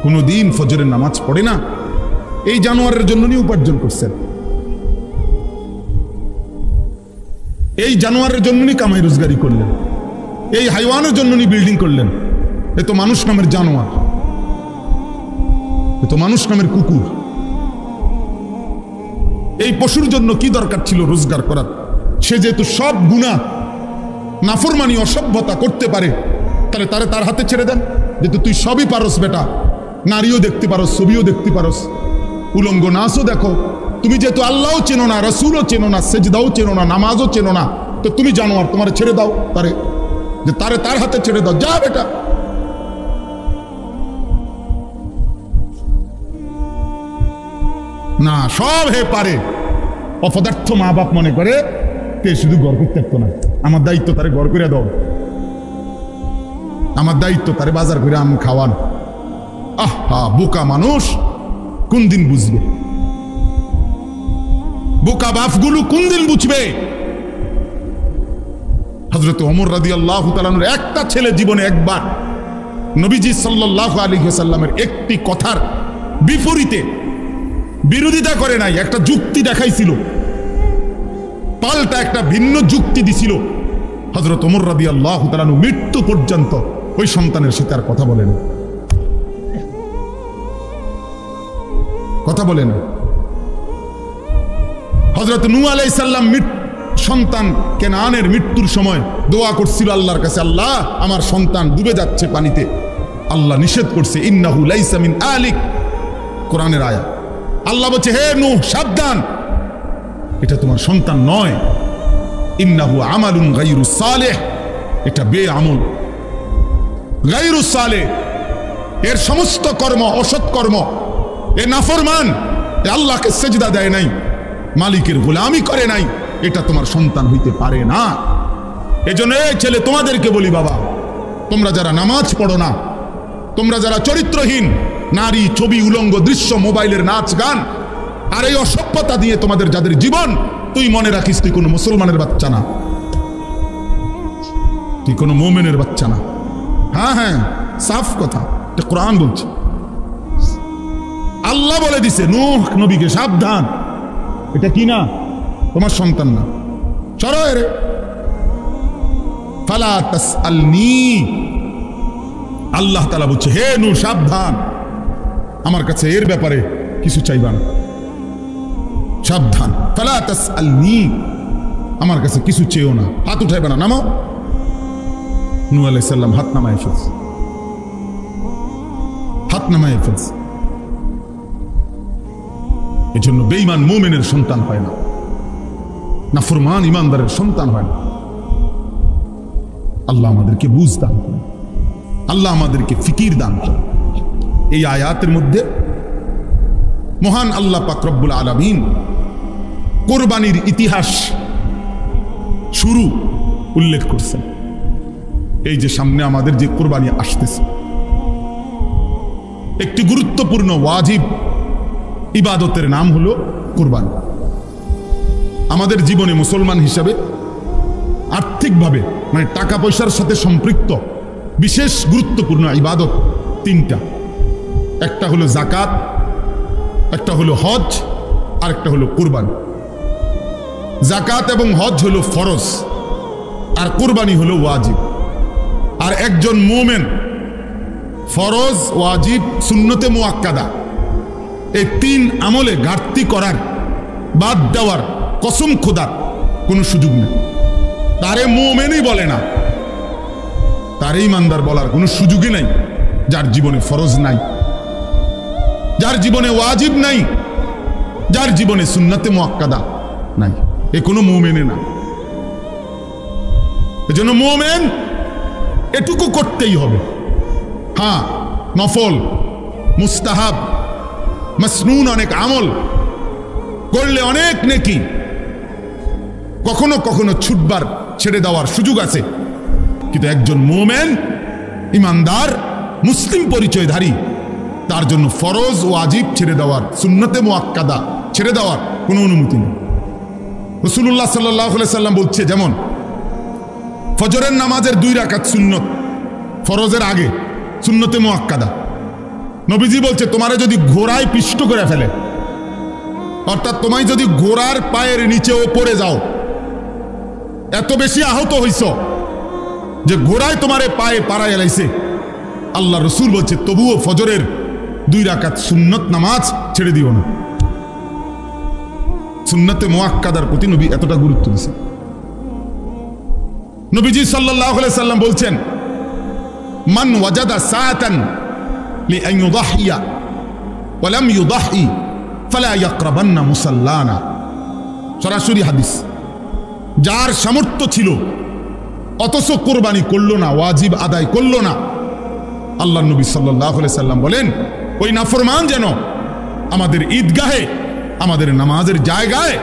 কোনোদিন ফজরের নামাজ পড়ে না। এই জানোয়ারের জন্য নিয়ে উপার্জন করছেন, এই জানোয়ারের জন্য নিয়ে কামাই রোজগারি করলেন, এই হাইওয়ানের জন্য নিয়ে বিল্ডিং করলেন। এ তো মানুষ নামের জানোয়ার, এ তো মানুষ নামের কুকুর। এই পশুর জন্য কি দরকার ছিল রোজগার করার? সে যেহেতু সব গুনাহ, নাফরমানি, অসভ্যতা করতে পারে, তাহলে তার হাতে ছেড়ে দেন। যেহেতু তুই সবই পারস বেটা, নারীও দেখতে পারস, ছবিও দেখতে পারস, উলঙ্গ নাচও দেখো, তুমি যেহেতু আল্লাহও চেনো না, রসুলও চেনো না, সেজদাও চেনো না, নামাজও চেনো না, তো তুমি জানোয়ার, তোমার ছেড়ে দাও তার হাতে ছেড়ে দাও, যা বেটা। না, সব হে পারে। অপদার্থ মা বাপ মনে করে তে শুধু গড় করতে থাকতো না, আমার দায়িত্ব তারে গড় করে দাও, আমার দায়িত্ব তারে বাজার করে আম খাওয়ান। আহা, বোকা মানুষ কোন দিন বুঝবে? বোকা বাপগুলো কোন দিন বুঝবে? হযরত ওমর রাদিয়াল্লাহু তাআলা আনহুর একটা ছেলে জীবনে একবার নবীজি সাল্লাল্লাহু আলাইহি ওয়াসাল্লামের একটি কথার বিপরীতে বিরোধিতা করে নাই, একটা যুক্তি দেখাইছিল, পাল্টা একটা ভিন্ন যুক্তি দিছিল। হযরত ওমর রাদিয়াল্লাহু তাআলা আনহু মৃত্যু পর্যন্ত ওই সন্তানের সাথে আর কথা বলেন, কথা বলেন। হযরত নূহ আলাইহিস সালাম সন্তান কেনানের মৃত্যুর সময় দোয়া করছিল আল্লাহর কাছে, আল্লাহ আমার সন্তান ডুবে যাচ্ছে পানিতে। আল্লাহ নিষেধ করছে, ইন্নাহু লাইসা মিন আলিক, কোরআনের আয়াত। আল্লাহ বলছে, হে নূহ সাবধান, এটা তোমার সন্তান নয়। ইন্নাহু আমালুন গায়রু সালেহ, এটা বেআমল, গায়রু সালেহ, এর সমস্ত কর্ম অসৎ কর্ম, এ নাফরমান, এ আল্লাহকে সেজদা দেয় নাই, মালিকের গোলামি করে নাই, এটা তোমার সন্তান হইতে পারে না। এজন্য এই ছেলে তোমাদেরকে বলি, বাবা তোমরা যারা নামাজ পড়ো না, তোমরা যারা চরিত্রহীন নারী, ছবি, উলঙ্গ দৃশ্য, মোবাইলের নাচ গান আর এই অসভ্যতা দিয়ে তোমাদের যাদের জীবন, তুই মনে রাখিস তুই কোনো মুসলমানের বাচ্চা না, তুই কোনো মুমিনের বাচ্চা না। হ্যাঁ হ্যাঁ, সাফ কথা, এটা কোরআন বলছে। আল্লাহ বলে দিছে নূহ নবীকে, সাবধান, এটা কি না, তোমার সন্তান না, সরো রে। ফালা তাসআলনি, আল্লাহ তাআলা বলছে, হে নূহ সাবধান, আমার কাছে এর ব্যাপারে কিছু চাইবা না, সাবধান। ফালা তাসআলনি, আমার কাছে কিছু চেয়েও না, হাত উঠাইবা না, নামো। নূহ আলাইহিস সালাম হাত নামায় ফেলছে, হাত নামায় ফেলছে। এজন্য বেঈমান মুমিনের সন্তান হয় না, নাফরমান ইমানদারের সন্তান হয় না। আল্লাহ আমাদেরকে বুঝ দান করেন, আল্লাহ আমাদেরকে ফিকির দান করেন। এই আয়াতের মধ্যে মহান আল্লাহ পাক রব্বুল আলামিন কোরবানির ইতিহাস শুরু উল্লেখ করছেন। এই যে সামনে আমাদের যে কোরবানি আসতেছে, একটি গুরুত্বপূর্ণ ওয়াজিব ইবাদতের নাম হলো কোরবানি। আমাদের জীবনে মুসলমান হিসাবে আর্থিকভাবে মানে টাকা পয়সার সাথে সম্পৃক্ত বিশেষ গুরুত্বপূর্ণ ইবাদত তিনটা। একটা হলো যাকাত, একটা হলো হজ, আর একটা হলো কুরবানি। যাকাত এবং হজ হলো ফরজ, আর কুরবানি হলো ওয়াজিব। আর একজন মুমিন ফরজ, ওয়াজিব, সুন্নতে মুআক্কাদা এই তিন আমলে ঘাটতি করার, বাদ দেওয়ার কসম খোদার কোনো সুযোগ নেই। তারে মুমিনই বলে না, তারে ইমানদার বলার কোনো সুযোগই নাই যার জীবনে ফরজ নাই, যার জীবনে ওয়াজিব নাই, যার জীবনে সুন্নতে মুআক্কাদা নাই, এ কোনো মুমিনে না। এজন্য মুমিন এটুকু করতেই হবে। হ্যাঁ, নফল, মুস্তাহাব, মাসনুন অনেক আমল করলে অনেক নেকি, কখনো কখনো ছুটবার, ছেড়ে দেওয়ার সুযোগ আছে। কিন্তু একজন মুমিন ইমানদার মুসলিম পরিচয়ধারী, তার জন্য ফরজ ওয়াজিব ছেড়ে দেওয়ার, সুন্নতে মুআক্কাদা ছেড়ে দেওয়ার কোনো অনুমতি নেই। রাসূলুল্লাহ সাল্লাল্লাহু আলাইহি সাল্লাম বলছে, যেমন ফজরের নামাজের 2 রাকাত সুন্নত ফরজের আগে, সুন্নতে মুআক্কাদা। নবীজি বলছে, তোমারে যদি ঘোড়ায় পিষ্ট করে ফেলে, অর্থাৎ তোমায় যদি ঘোড়ার পায়ের নিচেও পড়ে যাও, এত বেশি আহত হইছ যে ঘোড়ায় তোমারে পায়ে পাড়ায় এলাইছে, আল্লাহ রসুল বলছে তবুও ফজরের 2 রাকাত সুন্নত নামাজ ছেড়ে দিও না। সুন্নতে মুআক্কাদার প্রতি নবী এতটা গুরুত্ব দিয়েছে। নবীজি সাল্লাল্লাহু আলাইহি সাল্লাম বলছেন, মান ওয়াজাদা সাআতান লিআন ইউদাহিয়া ওয়া লাম ইউদাহি ফালা ইয়াকরাবান্না মুসাল্লানা। সরাসরি হাদিস। যার সামর্থ্য ছিল অথচ কোরবানি করলো না, ওয়াজিব আদায় করলো না, আল্লাহর নবী সাল্লাল্লাহু আলাইহি সাল্লাম বলেন ওই নাফরমান যেন আমাদের ঈদগাহে আমাদের নামাজের জায়গায়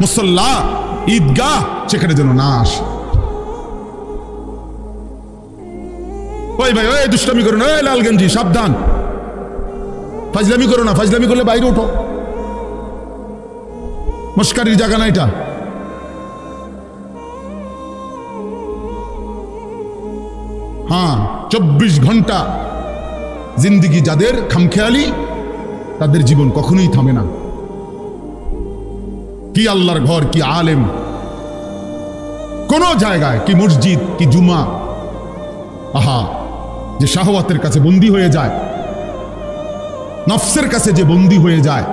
মুসল্লা ঈদগাহ সেখানে যেন না আসে। ওই ভাই ওই দুষ্টামি করো না, ওই লালগঞ্জি সাবধান, ফাজলামি করো না, ফাজলামি করলে বাইরে ওঠো, মস্কারির জায়গা না এটা। হ্যাঁ, 24 ঘন্টা জিন্দিগি যাদের খামখেয়ালি, তাদের জীবন কখনোই থামে না। কি আল্লাহর ঘর, কি আলেম, কোন জায়গায়, কি মসজিদ, কি জুমা, আহা, যে শাহওয়াতের কাছে বন্দী হয়ে যায়, নফসের কাছে যে বন্দী হয়ে যায়,